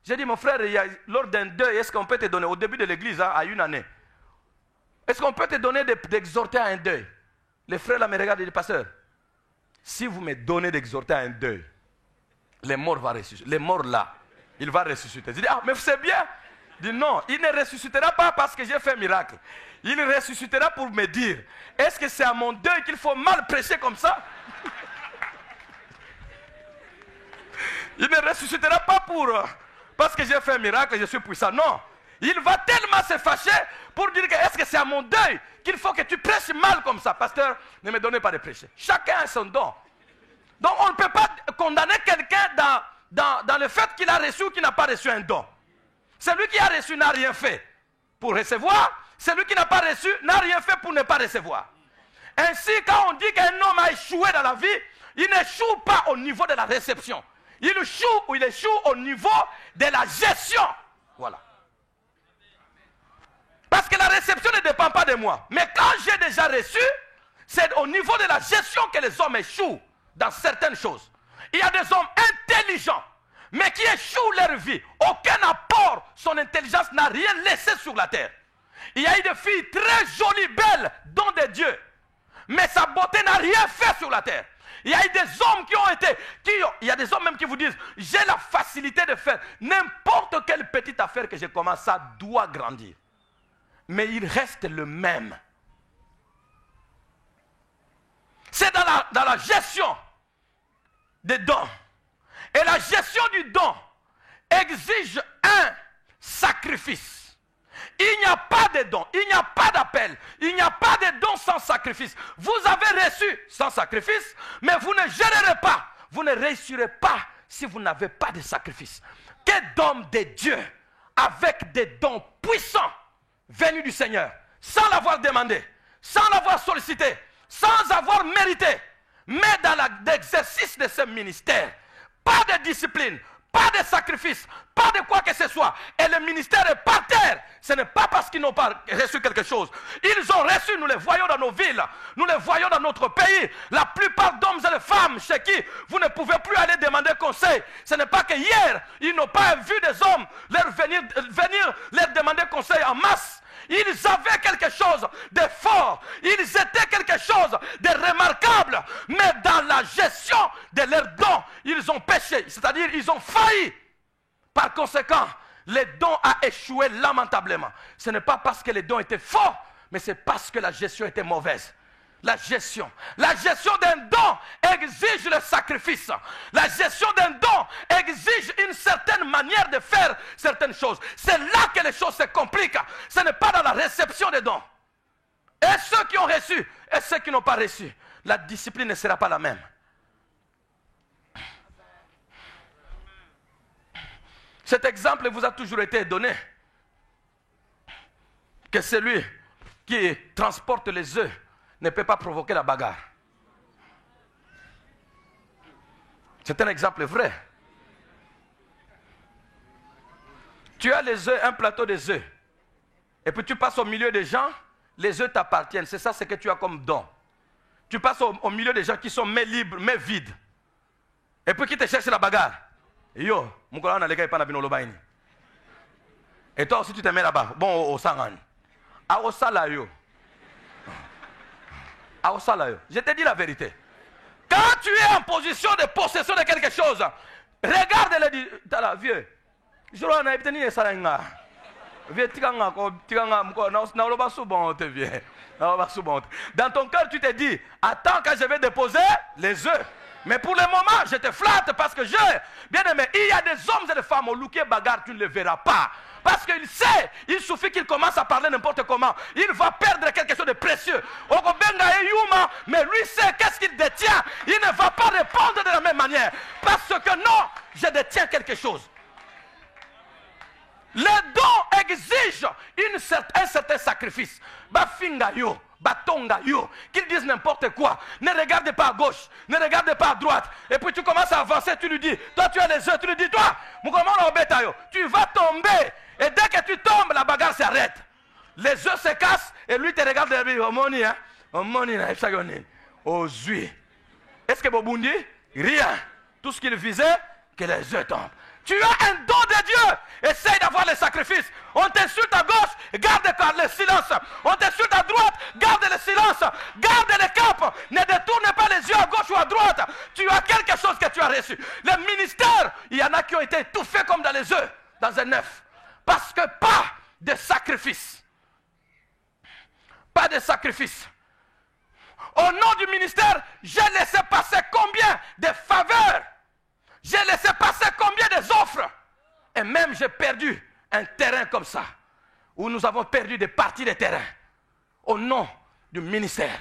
j'ai dit, mon frère, lors d'un deuil, est-ce qu'on peut te donner, au début de l'église, à une année, est-ce qu'on peut te donner d'exhorter à un deuil? Les frères là me regardent et disent, pasteur, si vous me donnez d'exhorter à un deuil, les morts vont ressusciter. Les morts là, il va ressusciter. Je dis, ah, mais c'est bien. Il dit, non, il ne ressuscitera pas parce que j'ai fait un miracle. Il ressuscitera pour me dire, est-ce que c'est à mon deuil qu'il faut mal prêcher comme ça? Il ne ressuscitera pas parce que j'ai fait un miracle et je suis puissant. Non. Il va tellement se fâcher pour dire que est-ce que c'est à mon deuil qu'il faut que tu prêches mal comme ça. Pasteur, ne me donnez pas de prêcher. Chacun a son don. Donc on ne peut pas condamner quelqu'un dans le fait qu'il a reçu ou qu'il n'a pas reçu un don. Celui qui a reçu n'a rien fait pour recevoir. Celui qui n'a pas reçu n'a rien fait pour ne pas recevoir. Ainsi, quand on dit qu'un homme a échoué dans la vie, il n'échoue pas au niveau de la réception. Il échoue au niveau de la gestion. Voilà. Parce que la réception ne dépend pas de moi. Mais quand j'ai déjà reçu, c'est au niveau de la gestion que les hommes échouent dans certaines choses. Il y a des hommes intelligents, mais qui échouent leur vie. Aucun apport, son intelligence n'a rien laissé sur la terre. Il y a eu des filles très jolies, belles, don de Dieu. Mais sa beauté n'a rien fait sur la terre. Il y a eu des hommes qui ont été... il y a des hommes même qui vous disent, j'ai la facilité de faire n'importe quelle petite affaire que je commence, ça doit grandir. Mais il reste le même. C'est dans la gestion des dons. Et la gestion du don exige un sacrifice. Il n'y a pas de don, il n'y a pas d'appel, il n'y a pas de don sans sacrifice. Vous avez reçu sans sacrifice, mais vous ne gérerez pas, vous ne réussirez pas si vous n'avez pas de sacrifice. Quel d'homme de Dieu avec des dons puissants venus du Seigneur, sans l'avoir demandé, sans l'avoir sollicité, sans avoir mérité, mais dans l'exercice de ce ministère, pas de discipline, pas de sacrifice, pas de quoi que ce soit. Et le ministère est par terre. Ce n'est pas parce qu'ils n'ont pas reçu quelque chose. Ils ont reçu, nous les voyons dans nos villes, nous les voyons dans notre pays. La plupart d'hommes et de femmes chez qui vous ne pouvez plus aller demander conseil. Ce n'est pas que hier, ils n'ont pas vu des hommes venir leur demander conseil en masse. Ils avaient quelque chose de fort. Ils étaient quelque chose de remarquable. Mais dans la gestion de leurs dons, ils ont péché. C'est-à-dire, ils ont failli. Par conséquent, les dons a échoué lamentablement. Ce n'est pas parce que les dons étaient forts, mais c'est parce que la gestion était mauvaise. La gestion d'un don exige le sacrifice. La gestion d'un don exige une certaine manière de faire certaines choses. C'est là que les choses se compliquent. Ce n'est pas dans la réception des dons. Et ceux qui ont reçu et ceux qui n'ont pas reçu, la discipline ne sera pas la même. Cet exemple vous a toujours été donné. Que celui qui transporte les œufs ne peut pas provoquer la bagarre. C'est un exemple vrai. Tu as les œufs, un plateau des œufs. Et puis tu passes au milieu des gens, les œufs t'appartiennent. C'est ça ce que tu as comme don. Tu passes au milieu des gens qui sont mains libres, mains vides. Et puis qui te cherchent la bagarre. Yo, mon collègue n'a les gars pas na binolo baini. Et toi aussi tu te mets là-bas. Bon, au sangan. A au salayo. Je te dis la vérité. Quand tu es en position de possession de quelque chose, Regarde-le, dit, vieux. Je l'en ai obtenu, ça l'a. Vieux, dans ton cœur, tu te dis, attends quand je vais déposer les œufs. Mais pour le moment, je te flatte parce que bien aimé, il y a des hommes et des femmes au louquet bagarre, tu ne le verras pas. Parce qu'il sait, il suffit qu'il commence à parler n'importe comment. Il va perdre quelque chose de précieux. Mais lui sait qu'est-ce qu'il détient. Il ne va pas répondre de la même manière. Parce que non, je détiens quelque chose. Les dons exigent un certain sacrifice. Bafingayo, batongayo, qu'ils disent n'importe quoi. Ne regarde pas à gauche, ne regarde pas à droite. Et puis tu commences à avancer, tu lui dis, toi tu as les œufs, tu lui dis, toi, tu vas tomber. Et dès que tu tombes, la bagarre s'arrête. Les œufs se cassent et lui te regarde et lui dit, est-ce que Bobundi? Rien. Tout ce qu'il visait, que les œufs tombent. Tu as un don de Dieu. Essaye d'avoir les sacrifices. On t'insulte à gauche, garde le silence. On t'insulte à droite, garde le silence. Garde le cap. Ne détourne pas les yeux à gauche ou à droite. Tu as quelque chose que tu as reçu. Le ministère, il y en a qui ont été étouffés comme dans les œufs, dans un œuf. Parce que pas de sacrifice. Pas de sacrifice. Au nom du ministère, j'ai laissé passer combien de faveurs. J'ai laissé passer combien d'offres. Et même j'ai perdu un terrain comme ça. Où nous avons perdu des parties de terrain. Au nom du ministère.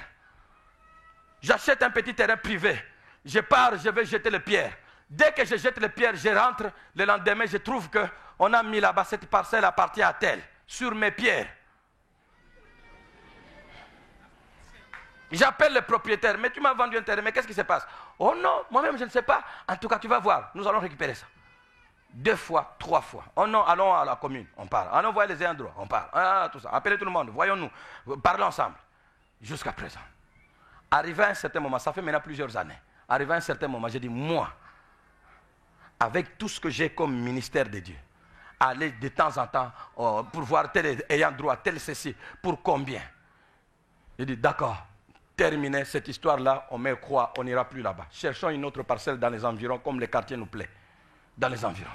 J'achète un petit terrain privé. Je pars, je vais jeter les pierres. Dès que je jette les pierres, je rentre. Le lendemain, je trouve qu'on a mis là-bas, cette parcelle appartient à tel. Sur mes pierres. J'appelle le propriétaire, mais tu m'as vendu un terrain, mais qu'est-ce qui se passe? Oh non, moi-même je ne sais pas. En tout cas, tu vas voir, nous allons récupérer ça. 2 fois, 3 fois. Oh non, allons à la commune, on parle. Allons voir les endroits, on parle. Ah, tout ça. Appelez tout le monde, voyons-nous, parlons ensemble. Jusqu'à présent. Arrivé à un certain moment, ça fait maintenant plusieurs années. Arrivé à un certain moment, j'ai dit, moi, avec tout ce que j'ai comme ministère de Dieu, aller de temps en temps pour voir tel ayant droit, tel ceci, pour combien? J'ai dit, d'accord. Terminé cette histoire-là, on met croix, on n'ira plus là-bas. Cherchons une autre parcelle dans les environs, comme le quartier nous plaît. Dans les environs.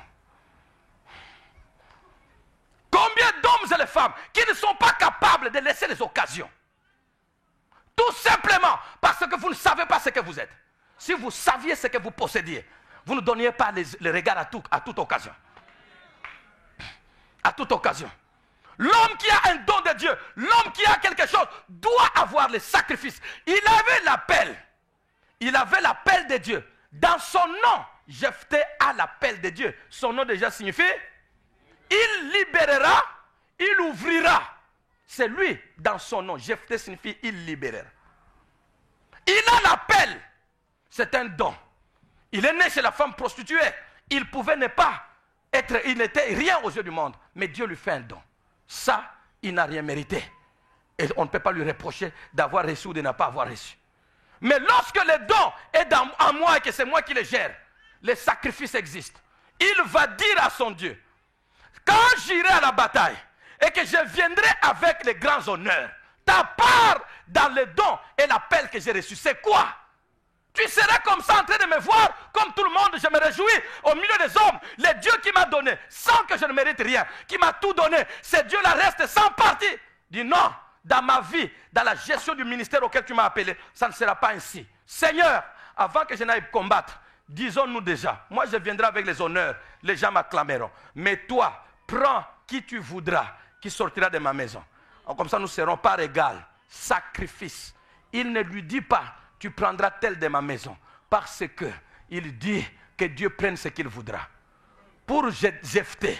Combien d'hommes et de femmes qui ne sont pas capables de laisser les occasions? Tout simplement parce que vous ne savez pas ce que vous êtes. Si vous saviez ce que vous possédiez, vous ne donniez pas les regards à toute occasion. À toute occasion. L'homme qui a un don de Dieu, l'homme qui a quelque chose, doit avoir les sacrifices. Il avait l'appel. Il avait l'appel de Dieu. Dans son nom, Jephthé a l'appel de Dieu. Son nom déjà signifie, il libérera, il ouvrira. C'est lui, dans son nom. Jephthé signifie, il libérera. Il a l'appel. C'est un don. Il est né chez la femme prostituée. Il pouvait ne pas être, il n'était rien aux yeux du monde. Mais Dieu lui fait un don. Ça, il n'a rien mérité. Et on ne peut pas lui reprocher d'avoir reçu ou de ne pas avoir reçu. Mais lorsque le don est en moi et que c'est moi qui le gère, les sacrifices existent. Il va dire à son Dieu, quand j'irai à la bataille et que je viendrai avec les grands honneurs, ta part dans le don et l'appel que j'ai reçu, c'est quoi? Tu serais comme ça en train de me voir, comme tout le monde, je me réjouis au milieu des hommes. Le Dieu qui m'a donné, sans que je ne mérite rien, qui m'a tout donné, ce Dieu-là reste sans parti. Dis non, dans ma vie, dans la gestion du ministère auquel tu m'as appelé, ça ne sera pas ainsi. Seigneur, avant que je n'aille combattre, disons-nous déjà, moi je viendrai avec les honneurs, les gens m'acclameront. Mais toi, prends qui tu voudras, qui sortira de ma maison. Comme ça, nous serons par égal. Sacrifice. Il ne lui dit pas, tu prendras tel de ma maison. Parce que il dit que Dieu prenne ce qu'il voudra. Pour Jephthé,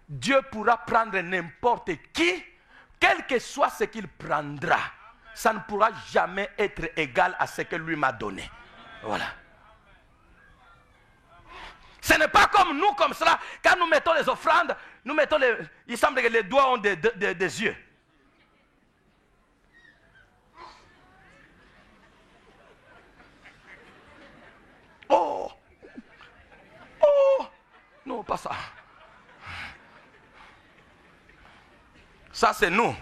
Dieu pourra prendre n'importe qui, quel que soit ce qu'il prendra. Ça ne pourra jamais être égal à ce que lui m'a donné. Voilà. Ce n'est pas comme nous, comme cela. Quand nous mettons les offrandes, nous mettons il semble que les doigts ont des yeux. Oh! Oh! Non, pas ça. Ça, c'est nous.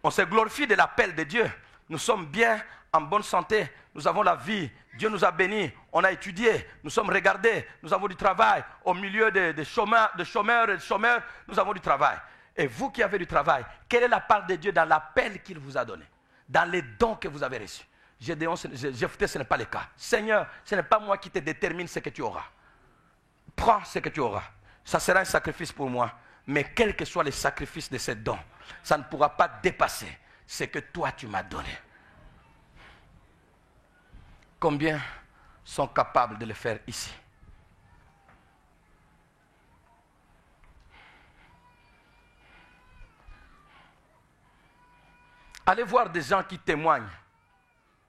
On se glorifie de l'appel de Dieu. Nous sommes bien, en bonne santé. Nous avons la vie. Dieu nous a bénis. on a étudié, nous sommes regardés, nous avons du travail. Au milieu des chômeurs et de chômeurs, nous avons du travail. Et vous qui avez du travail, quelle est la part de Dieu dans l'appel qu'il vous a donné, dans les dons que vous avez reçus? Jephthé, ce n'est pas le cas. Seigneur, ce n'est pas moi qui te détermine ce que tu auras. Prends ce que tu auras. Ça sera un sacrifice pour moi. Mais quel que soit le sacrifice de ces dons, ça ne pourra pas dépasser ce que toi tu m'as donné. Combien sont capables de le faire ici? Allez voir des gens qui témoignent.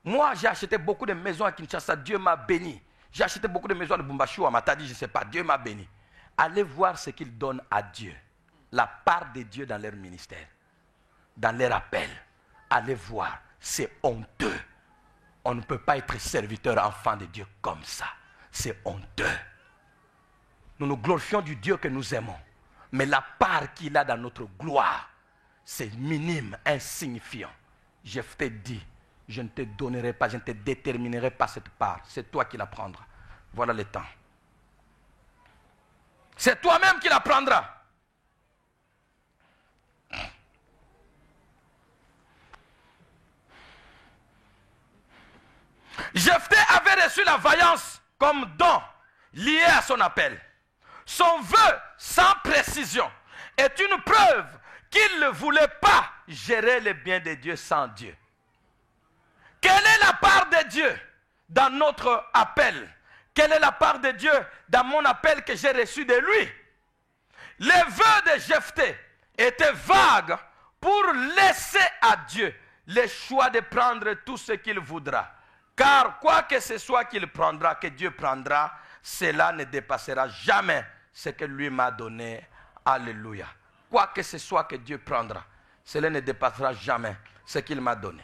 Moi, j'ai acheté beaucoup de maisons à Kinshasa, Dieu m'a béni. J'ai acheté beaucoup de maisons à Bumbashu, à Matadi, je ne sais pas, Dieu m'a béni. Allez voir ce qu'ils donnent à Dieu. La part de Dieu dans leur ministère, dans leur appel. Allez voir, c'est honteux. On ne peut pas être serviteur, enfant de Dieu comme ça. C'est honteux. Nous nous glorifions du Dieu que nous aimons. Mais la part qu'il a dans notre gloire, c'est minime, insignifiant. Jephthé dit, je ne te donnerai pas, je ne te déterminerai pas cette part. C'est toi qui la prendras. Voilà le temps. C'est toi-même qui la prendras. Jephthé avait reçu la vaillance comme don lié à son appel. Son vœu sans précision est une preuve qu'il ne voulait pas gérer les biens de Dieu sans Dieu. Quelle est la part de Dieu dans notre appel? Quelle est la part de Dieu dans mon appel que j'ai reçu de lui? Les vœux de Jephthé étaient vagues pour laisser à Dieu le choix de prendre tout ce qu'il voudra. Car quoi que ce soit qu'il prendra, que Dieu prendra, cela ne dépassera jamais ce que lui m'a donné. Alléluia. Quoi que ce soit que Dieu prendra, cela ne dépassera jamais ce qu'il m'a donné.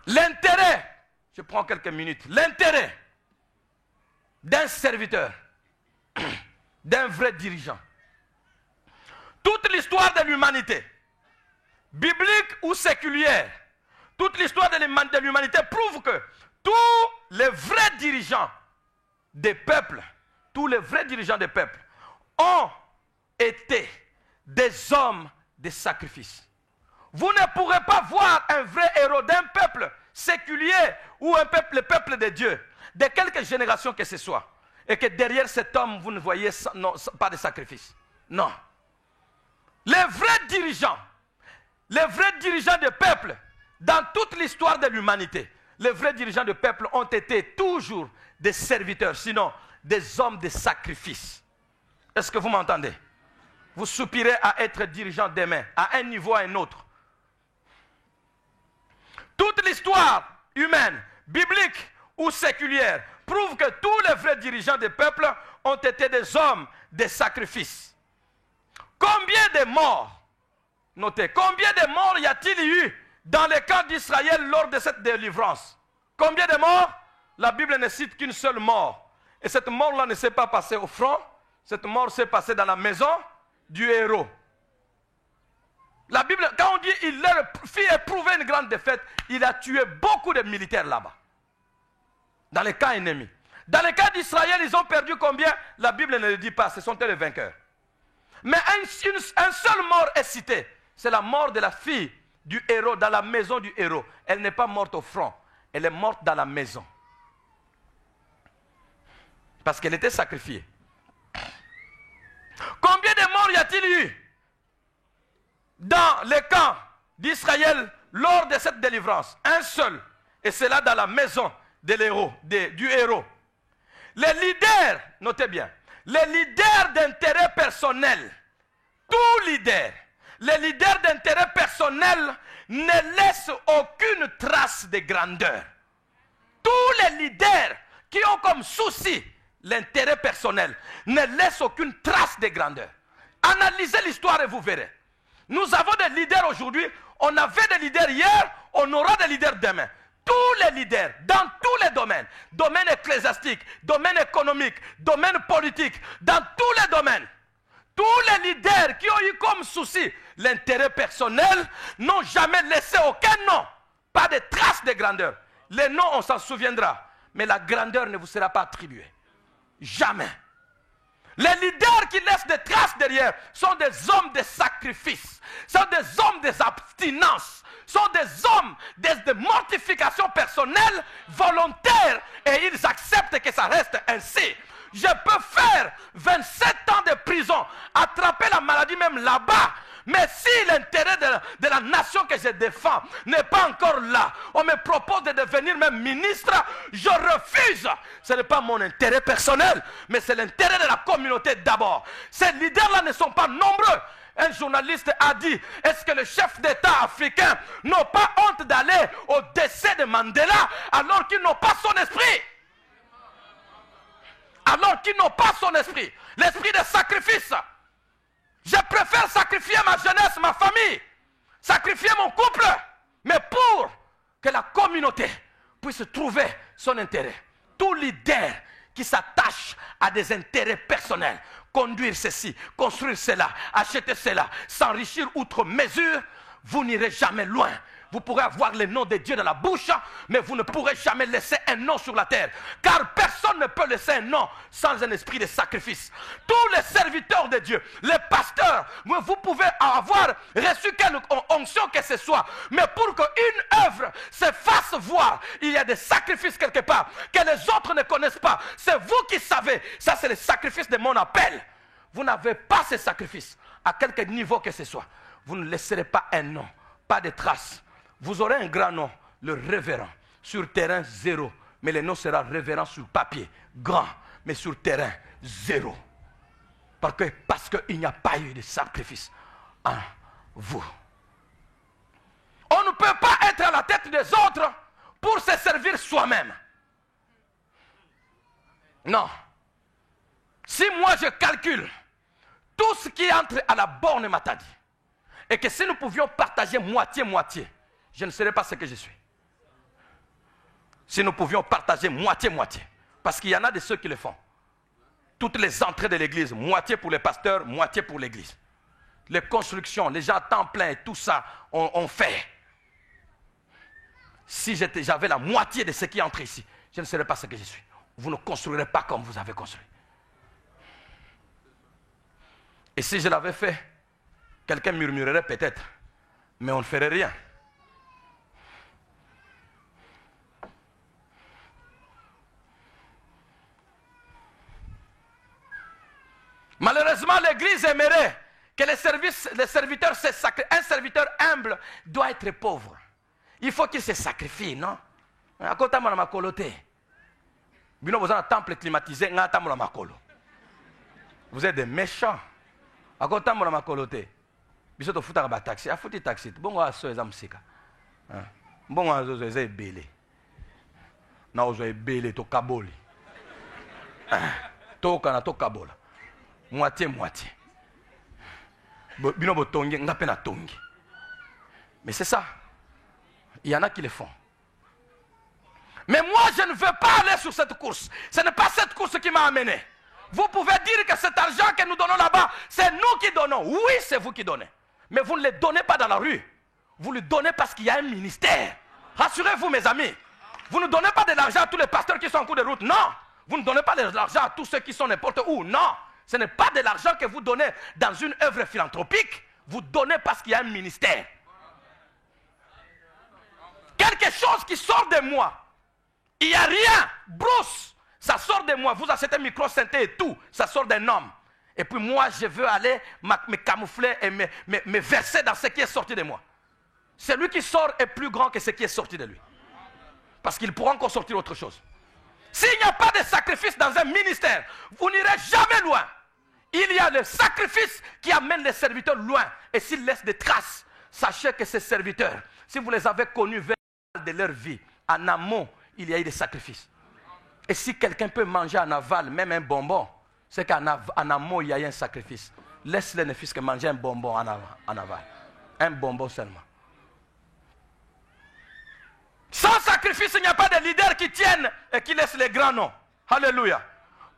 L'intérêt, je prends quelques minutes, l'intérêt d'un serviteur, d'un vrai dirigeant. Toute l'histoire de l'humanité, biblique ou séculière, toute l'histoire de l'humanité prouve que tous les vrais dirigeants des peuples, ont été des hommes de sacrifice. Vous ne pourrez pas voir un vrai héros d'un peuple séculier ou le peuple de Dieu, de quelque génération que ce soit, et que derrière cet homme, vous ne voyez pas de sacrifice. Non. Les vrais dirigeants des peuples, dans toute l'histoire de l'humanité, les vrais dirigeants de peuple ont été toujours des serviteurs, sinon des hommes de sacrifice. Est-ce que vous m'entendez? Vous soupirez à être dirigeant demain, à un niveau à un autre. Toute l'histoire humaine, biblique ou séculière, prouve que tous les vrais dirigeants des peuples ont été des hommes de sacrifice. Combien de morts, notez, combien de morts y a-t-il eu dans les camps d'Israël lors de cette délivrance? Combien de morts? La Bible ne cite qu'une seule mort. Et cette mort-là ne s'est pas passée au front, cette mort s'est passée dans la maison du héros. La Bible, quand on dit il leur fit éprouver une grande défaite, il a tué beaucoup de militaires là-bas. Dans les camps ennemis. Dans les camps d'Israël, ils ont perdu combien? La Bible ne le dit pas, ce sont eux les vainqueurs. Mais un seul mort est cité. C'est la mort de la fille du héros, dans la maison du héros. Elle n'est pas morte au front, elle est morte dans la maison. Parce qu'elle était sacrifiée. Combien de morts y a-t-il eu dans les camps d'Israël lors de cette délivrance? Un seul. Et c'est là dans la maison de l'héros, du héros. Les leaders, notez bien, les leaders d'intérêt personnel, tous leaders, les leaders d'intérêt personnel ne laissent aucune trace de grandeur. Tous les leaders qui ont comme souci l'intérêt personnel ne laissent aucune trace de grandeur. Analysez l'histoire et vous verrez. Nous avons des leaders aujourd'hui, on avait des leaders hier, on aura des leaders demain. Tous les leaders, dans tous les domaines, domaine ecclésiastique, domaine économique, domaine politique, dans tous les domaines, tous les leaders qui ont eu comme souci l'intérêt personnel n'ont jamais laissé aucun nom, pas de trace de grandeur. Les noms, on s'en souviendra. Mais la grandeur ne vous sera pas attribuée. Jamais. Les leaders qui laissent des traces derrière sont des hommes de sacrifice. Sont des hommes des abstinences. Sont des hommes de mortification personnelle, volontaire. Et ils acceptent que ça reste ainsi. Je peux faire 27 ans de prison, attraper la maladie même là-bas. Mais si l'intérêt de la nation que je défends n'est pas encore là, on me propose de devenir même ministre, je refuse. Ce n'est pas mon intérêt personnel, mais c'est l'intérêt de la communauté d'abord. Ces leaders-là ne sont pas nombreux. Un journaliste a dit, est-ce que les chefs d'État africains n'ont pas honte d'aller au décès de Mandela alors qu'ils n'ont pas son esprit? Alors qu'ils n'ont pas son esprit, l'esprit de sacrifice. Je préfère sacrifier ma jeunesse, ma famille, sacrifier mon couple, mais pour que la communauté puisse trouver son intérêt. Tout leader qui s'attache à des intérêts personnels, conduire ceci, construire cela, acheter cela, s'enrichir outre mesure, vous n'irez jamais loin. Vous pourrez avoir le nom de Dieu dans la bouche, mais vous ne pourrez jamais laisser un nom sur la terre. Car personne ne peut laisser un nom sans un esprit de sacrifice. Tous les serviteurs de Dieu, les pasteurs, vous pouvez avoir reçu quelle onction que ce soit. Mais pour qu'une œuvre se fasse voir, il y a des sacrifices quelque part que les autres ne connaissent pas. C'est vous qui savez. Ça, c'est le sacrifice de mon appel. Vous n'avez pas ce sacrifice, à quelque niveau que ce soit. Vous ne laisserez pas un nom, pas de traces. Vous aurez un grand nom, le révérend. Sur terrain, 0. Mais le nom sera révérend sur papier, grand. Mais sur terrain, 0. Parce qu'il n'y a pas eu de sacrifice en vous. On ne peut pas être à la tête des autres pour se servir soi-même. Non. Si moi je calcule tout ce qui entre à la borne Matadi, et que si nous pouvions partager moitié-moitié, je ne serais pas ce que je suis. Si nous pouvions partager moitié-moitié. Parce qu'il y en a de ceux qui le font. Toutes les entrées de l'église, moitié pour les pasteurs, moitié pour l'église. Les constructions, les gens à temps plein, tout ça, on fait. Si j'avais la moitié de ce qui entre ici, je ne serais pas ce que je suis. Vous ne construirez pas comme vous avez construit. Et si je l'avais fait, quelqu'un murmurerait peut-être, mais on ne ferait rien. Malheureusement, l'Église aimerait que les serviteurs se sacrifient. Un serviteur humble doit être pauvre. Il faut qu'il se sacrifie, non? Vous avez un temple climatisé, vous êtes des méchants. Biso to futa ba taxi, afuti taxi. Bongo aso ezamsika. Bongo azo ezebele. Na ozo ebele to kaboli. To kana to kabola. Moitié. Bino botongi ngape na tongi. Mais c'est ça. Il y en a qui le font. Mais moi je ne veux pas aller sur cette course. Ce n'est pas cette course qui m'a amené. Vous pouvez dire que cet argent que nous donnons là-bas, c'est nous qui donnons. Oui, c'est vous qui donnez. Mais vous ne le donnez pas dans la rue. Vous le donnez parce qu'il y a un ministère. Rassurez-vous, mes amis. Vous ne donnez pas de l'argent à tous les pasteurs qui sont en cours de route. Non. Vous ne donnez pas de l'argent à tous ceux qui sont n'importe où. Non. Ce n'est pas de l'argent que vous donnez dans une œuvre philanthropique. Vous donnez parce qu'il y a un ministère. Quelque chose qui sort de moi. Il n'y a rien. Bruce. Ça sort de moi, vous achetez un micro synthé et tout, ça sort d'un homme. Et puis moi, je veux aller me camoufler et me verser dans ce qui est sorti de moi. Celui qui sort est plus grand que ce qui est sorti de lui. Parce qu'il pourra encore sortir autre chose. S'il n'y a pas de sacrifice dans un ministère, vous n'irez jamais loin. Il y a le sacrifice qui amène les serviteurs loin. Et s'ils laissent des traces, sachez que ces serviteurs, si vous les avez connus vers de leur vie, en amont, il y a eu des sacrifices. Et si quelqu'un peut manger en aval, même un bonbon, c'est qu'en amont, il y a eu un sacrifice. Laisse-les ne fût-ce que manger un bonbon en aval. Un bonbon seulement. Sans sacrifice, il n'y a pas de leader qui tienne et qui laisse les grands noms. Alléluia.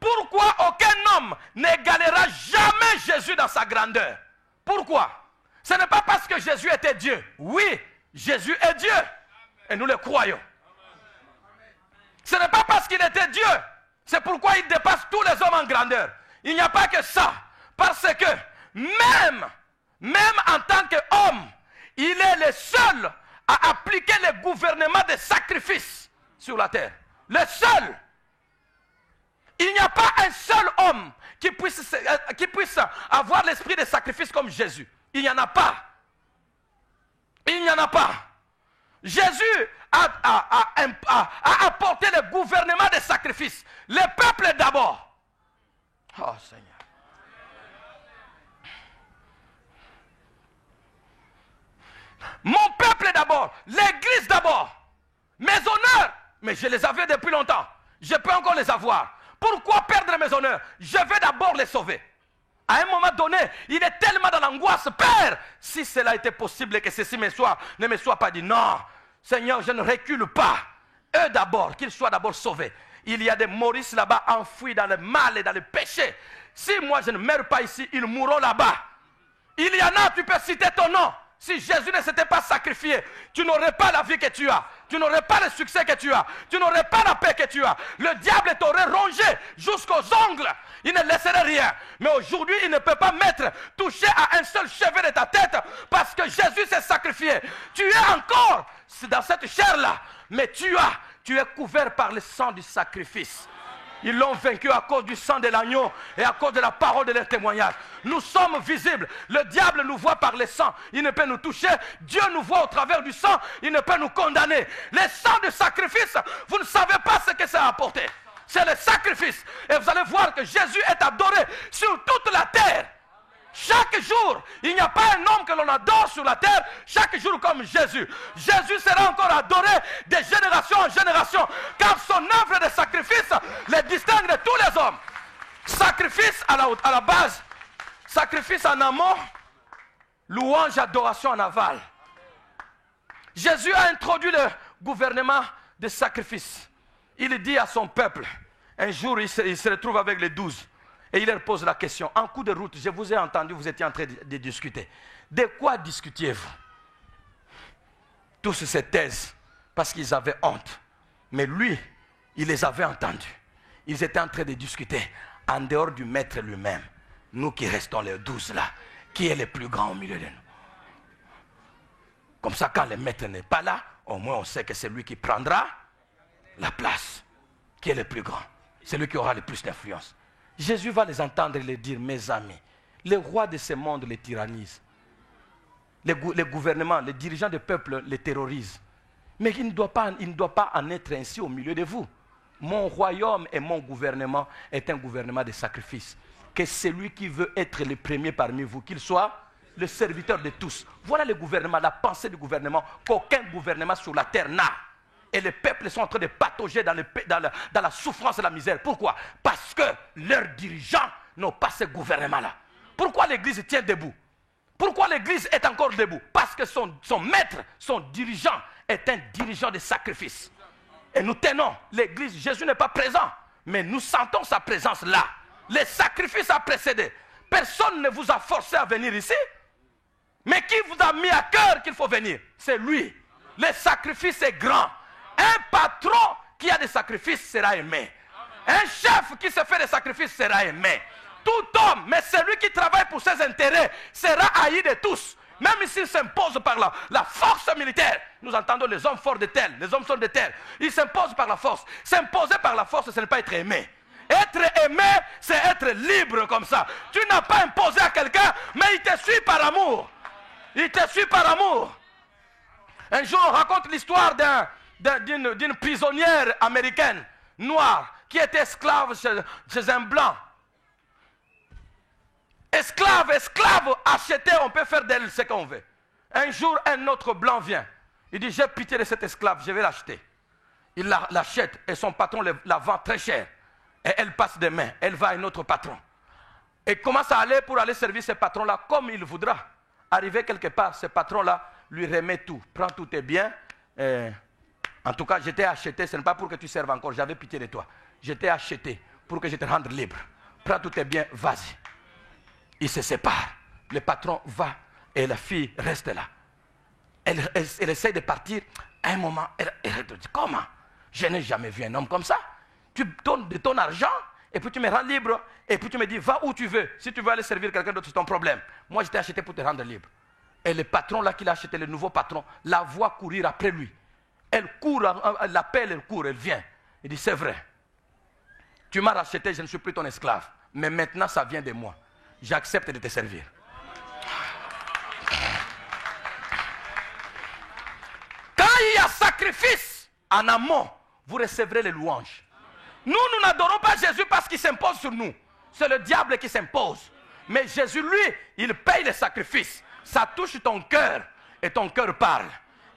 Pourquoi aucun homme n'égalera jamais Jésus dans sa grandeur? Pourquoi? Ce n'est pas parce que Jésus était Dieu. Oui, Jésus est Dieu. Et nous le croyons. Ce n'est pas parce qu'il était Dieu. C'est pourquoi il dépasse tous les hommes en grandeur. Il n'y a pas que ça. Parce que même en tant qu'homme, il est le seul à appliquer le gouvernement des sacrifices sur la terre. Le seul. Il n'y a pas un seul homme qui puisse avoir l'esprit de sacrifice comme Jésus. Il n'y en a pas. Il n'y en a pas. Jésus a apporté le gouvernement des sacrifices. Le peuple d'abord. Oh Seigneur. Mon peuple d'abord. L'église d'abord. Mes honneurs. Mais je les avais depuis longtemps. Je peux encore les avoir. Pourquoi perdre mes honneurs? Je vais d'abord les sauver. À un moment donné, il est tellement dans l'angoisse. Père, si cela était possible que ceci ne me soit pas dit. Non, Seigneur, je ne recule pas. Eux d'abord, qu'ils soient d'abord sauvés. Il y a des Maurice là-bas enfouis dans le mal et dans le péché. Si moi je ne meurs pas ici, ils mourront là-bas. Il y en a, tu peux citer ton nom. Si Jésus ne s'était pas sacrifié, tu n'aurais pas la vie que tu as. Tu n'aurais pas le succès que tu as. Tu n'aurais pas la paix que tu as. Le diable t'aurait rongé jusqu'aux ongles. Il ne laisserait rien. Mais aujourd'hui, il ne peut pas toucher à un seul cheveu de ta tête parce que Jésus s'est sacrifié. Tu es encore dans cette chair-là. Mais tu es couvert par le sang du sacrifice. Ils l'ont vaincu à cause du sang de l'agneau et à cause de la parole de leur témoignage. Nous sommes visibles. Le diable nous voit par le sang. Il ne peut nous toucher. Dieu nous voit au travers du sang. Il ne peut nous condamner. Le sang du sacrifice, vous ne savez pas ce que ça a apporté. C'est le sacrifice. Et vous allez voir que Jésus est adoré sur toute la terre. Chaque jour, il n'y a pas un homme que l'on adore sur la terre, chaque jour comme Jésus. Jésus sera encore adoré de génération en génération, car son œuvre de sacrifice le distingue de tous les hommes. Sacrifice à la base, sacrifice en amont, louange, adoration en aval. Jésus a introduit le gouvernement de sacrifice. Il dit à son peuple, un jour il se retrouve avec les 12. Et il leur pose la question. En cours de route, je vous ai entendu, vous étiez en train de discuter. De quoi discutiez-vous? Tous se taisent parce qu'ils avaient honte. Mais lui, il les avait entendus. Ils étaient en train de discuter en dehors du maître lui-même. Nous qui restons les 12 là, qui est le plus grand au milieu de nous? Comme ça, quand le maître n'est pas là, au moins on sait que c'est lui qui prendra la place. Qui est le plus grand? C'est lui qui aura le plus d'influence. Jésus va les entendre et les dire, mes amis, les rois de ce monde les tyrannisent. Les gouvernements, les dirigeants des peuples les terrorisent. Mais il ne doit pas en être ainsi au milieu de vous. Mon royaume et mon gouvernement est un gouvernement de sacrifice. Que celui qui veut être le premier parmi vous, qu'il soit le serviteur de tous. Voilà le gouvernement, la pensée du gouvernement qu'aucun gouvernement sur la terre n'a. Et les peuples sont en train de patauger dans la souffrance et la misère. Pourquoi? Parce que leurs dirigeants n'ont pas ce gouvernement-là. Pourquoi l'Église tient debout? Pourquoi l'Église est encore debout? Parce que son maître, son dirigeant, est un dirigeant de sacrifice. Et nous tenons l'Église. Jésus n'est pas présent, mais nous sentons sa présence là. Le sacrifice a précédé. Personne ne vous a forcé à venir ici. Mais qui vous a mis à cœur qu'il faut venir? C'est lui. Le sacrifice est grand. Un patron qui a des sacrifices sera aimé. Un chef qui se fait des sacrifices sera aimé. Tout homme, mais celui qui travaille pour ses intérêts, sera haï de tous. Même s'il s'impose par la force militaire. Nous entendons les hommes forts de tel, les hommes sont de tel. Ils s'imposent par la force. S'imposer par la force, ce n'est pas être aimé. Être aimé, c'est être libre comme ça. Tu n'as pas imposé à quelqu'un, mais il te suit par amour. Il te suit par amour. Un jour, on raconte l'histoire d'une prisonnière américaine, noire, qui était esclave chez un blanc. Esclave, achetée, on peut faire d'elle ce qu'on veut. Un jour, un autre blanc vient. Il dit, j'ai pitié de cet esclave, je vais l'acheter. Il l'achète et son patron la vend très cher. Et elle passe des mains, elle va à un autre patron. Et commence à aller pour aller servir ce patron-là comme il voudra. Arrivé quelque part, ce patron-là lui remet tout. Prends tous tes biens. En tout cas, je t'ai acheté, ce n'est pas pour que tu serves encore, j'avais pitié de toi. Je t'ai acheté pour que je te rende libre. Prends tous tes biens, vas-y. Ils se séparent. Le patron va et la fille reste là. Elle essaie de partir. À un moment, elle dit, comment? Je n'ai jamais vu un homme comme ça. Tu donnes de ton argent et puis tu me rends libre. Et puis tu me dis, va où tu veux. Si tu veux aller servir quelqu'un d'autre, c'est ton problème. Moi, je t'ai acheté pour te rendre libre. Et le patron là qui l'a acheté, le nouveau patron, la voit courir après lui. Elle court, elle l'appelle, elle court, elle vient. Il dit, c'est vrai. Tu m'as racheté, je ne suis plus ton esclave. Mais maintenant, ça vient de moi. J'accepte de te servir. Quand il y a sacrifice en amont, vous recevrez les louanges. Nous n'adorons pas Jésus parce qu'il s'impose sur nous. C'est le diable qui s'impose. Mais Jésus, lui, il paye les sacrifices. Ça touche ton cœur et ton cœur parle.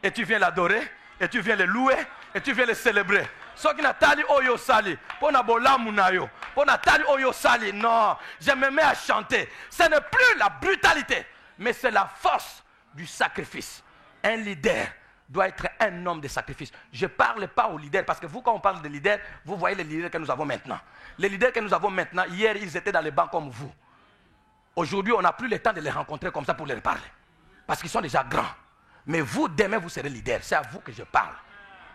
Et tu viens l'adorer, et tu viens le louer, et tu viens le célébrer. Non, je me mets à chanter. Ce n'est plus la brutalité, mais c'est la force du sacrifice. Un leader doit être un homme de sacrifice. Je ne parle pas aux leaders, parce que vous, quand on parle de leaders, vous voyez les leaders que nous avons maintenant. Les leaders que nous avons maintenant, hier, ils étaient dans les bancs comme vous. Aujourd'hui, on n'a plus le temps de les rencontrer comme ça pour leur parler. Parce qu'ils sont déjà grands. Mais vous, demain, vous serez leader. C'est à vous que je parle.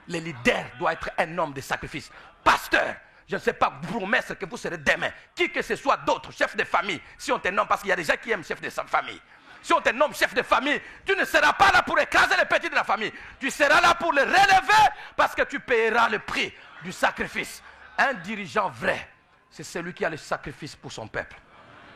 Le leader doit être un homme de sacrifice. Pasteur, je ne sais pas, bourgmestre que vous serez demain. Qui que ce soit d'autres, chef de famille, si on te nomme, parce qu'il y a des gens qui aiment chef de famille. Si on te nomme chef de famille, tu ne seras pas là pour écraser les petits de la famille. Tu seras là pour les relever parce que tu paieras le prix du sacrifice. Un dirigeant vrai, c'est celui qui a le sacrifice pour son peuple.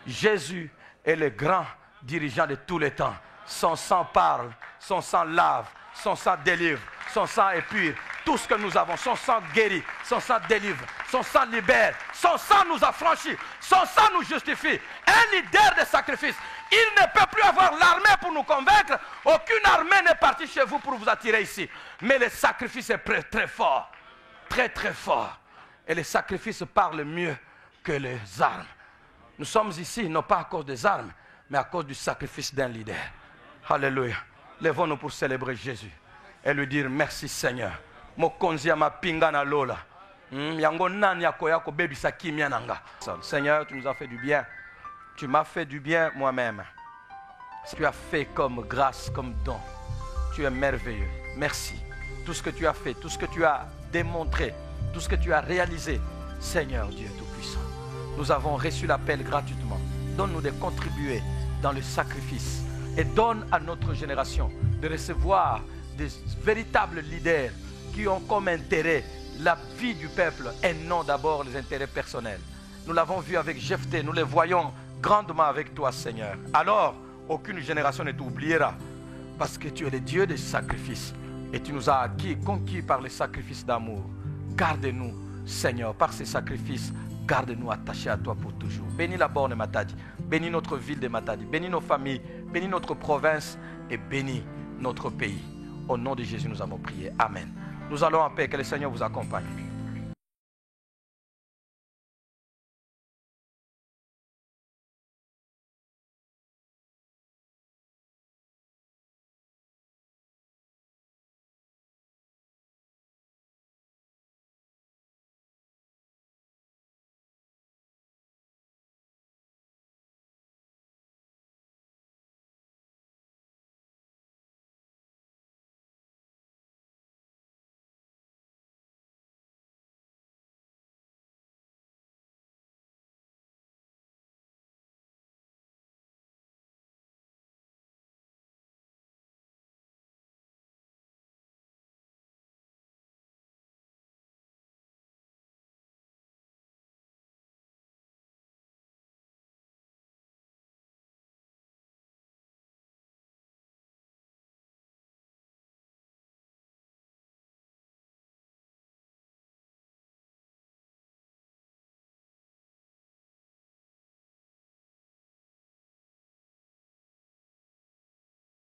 Jésus est le grand dirigeant de tous les temps. Son sang parle, son sang lave, son sang délivre, son sang est pur. Tout ce que nous avons, son sang guérit, son sang délivre, son sang libère, son sang nous affranchit, son sang nous justifie. Un leader de sacrifice, il ne peut plus avoir l'armée pour nous convaincre. Aucune armée n'est partie chez vous pour vous attirer ici. Mais le sacrifice est très fort, très très fort. Et le sacrifice parle mieux que les armes. Nous sommes ici, non pas à cause des armes, mais à cause du sacrifice d'un leader. Alléluia. Lèvons-nous pour célébrer Jésus et lui dire merci Seigneur. Seigneur, tu nous as fait du bien. Tu m'as fait du bien moi-même. Tu as fait comme grâce, comme don. Tu es merveilleux. Merci. Tout ce que tu as fait, tout ce que tu as démontré, tout ce que tu as réalisé, Seigneur Dieu Tout-Puissant. Nous avons reçu l'appel gratuitement. Donne-nous de contribuer dans le sacrifice et donne à notre génération de recevoir des véritables leaders qui ont comme intérêt la vie du peuple et non d'abord les intérêts personnels. Nous l'avons vu avec Jephthé, nous les voyons grandement avec toi, Seigneur. Alors, aucune génération ne t'oubliera parce que tu es le Dieu des sacrifices et tu nous as conquis par les sacrifices d'amour. Garde-nous, Seigneur, par ces sacrifices. Garde-nous attachés à toi pour toujours. Bénis la borne Matadi. Bénis notre ville de Matadi. Bénis nos familles. Bénis notre province. Et bénis notre pays. Au nom de Jésus, nous avons prié. Amen. Nous allons en paix. Que le Seigneur vous accompagne.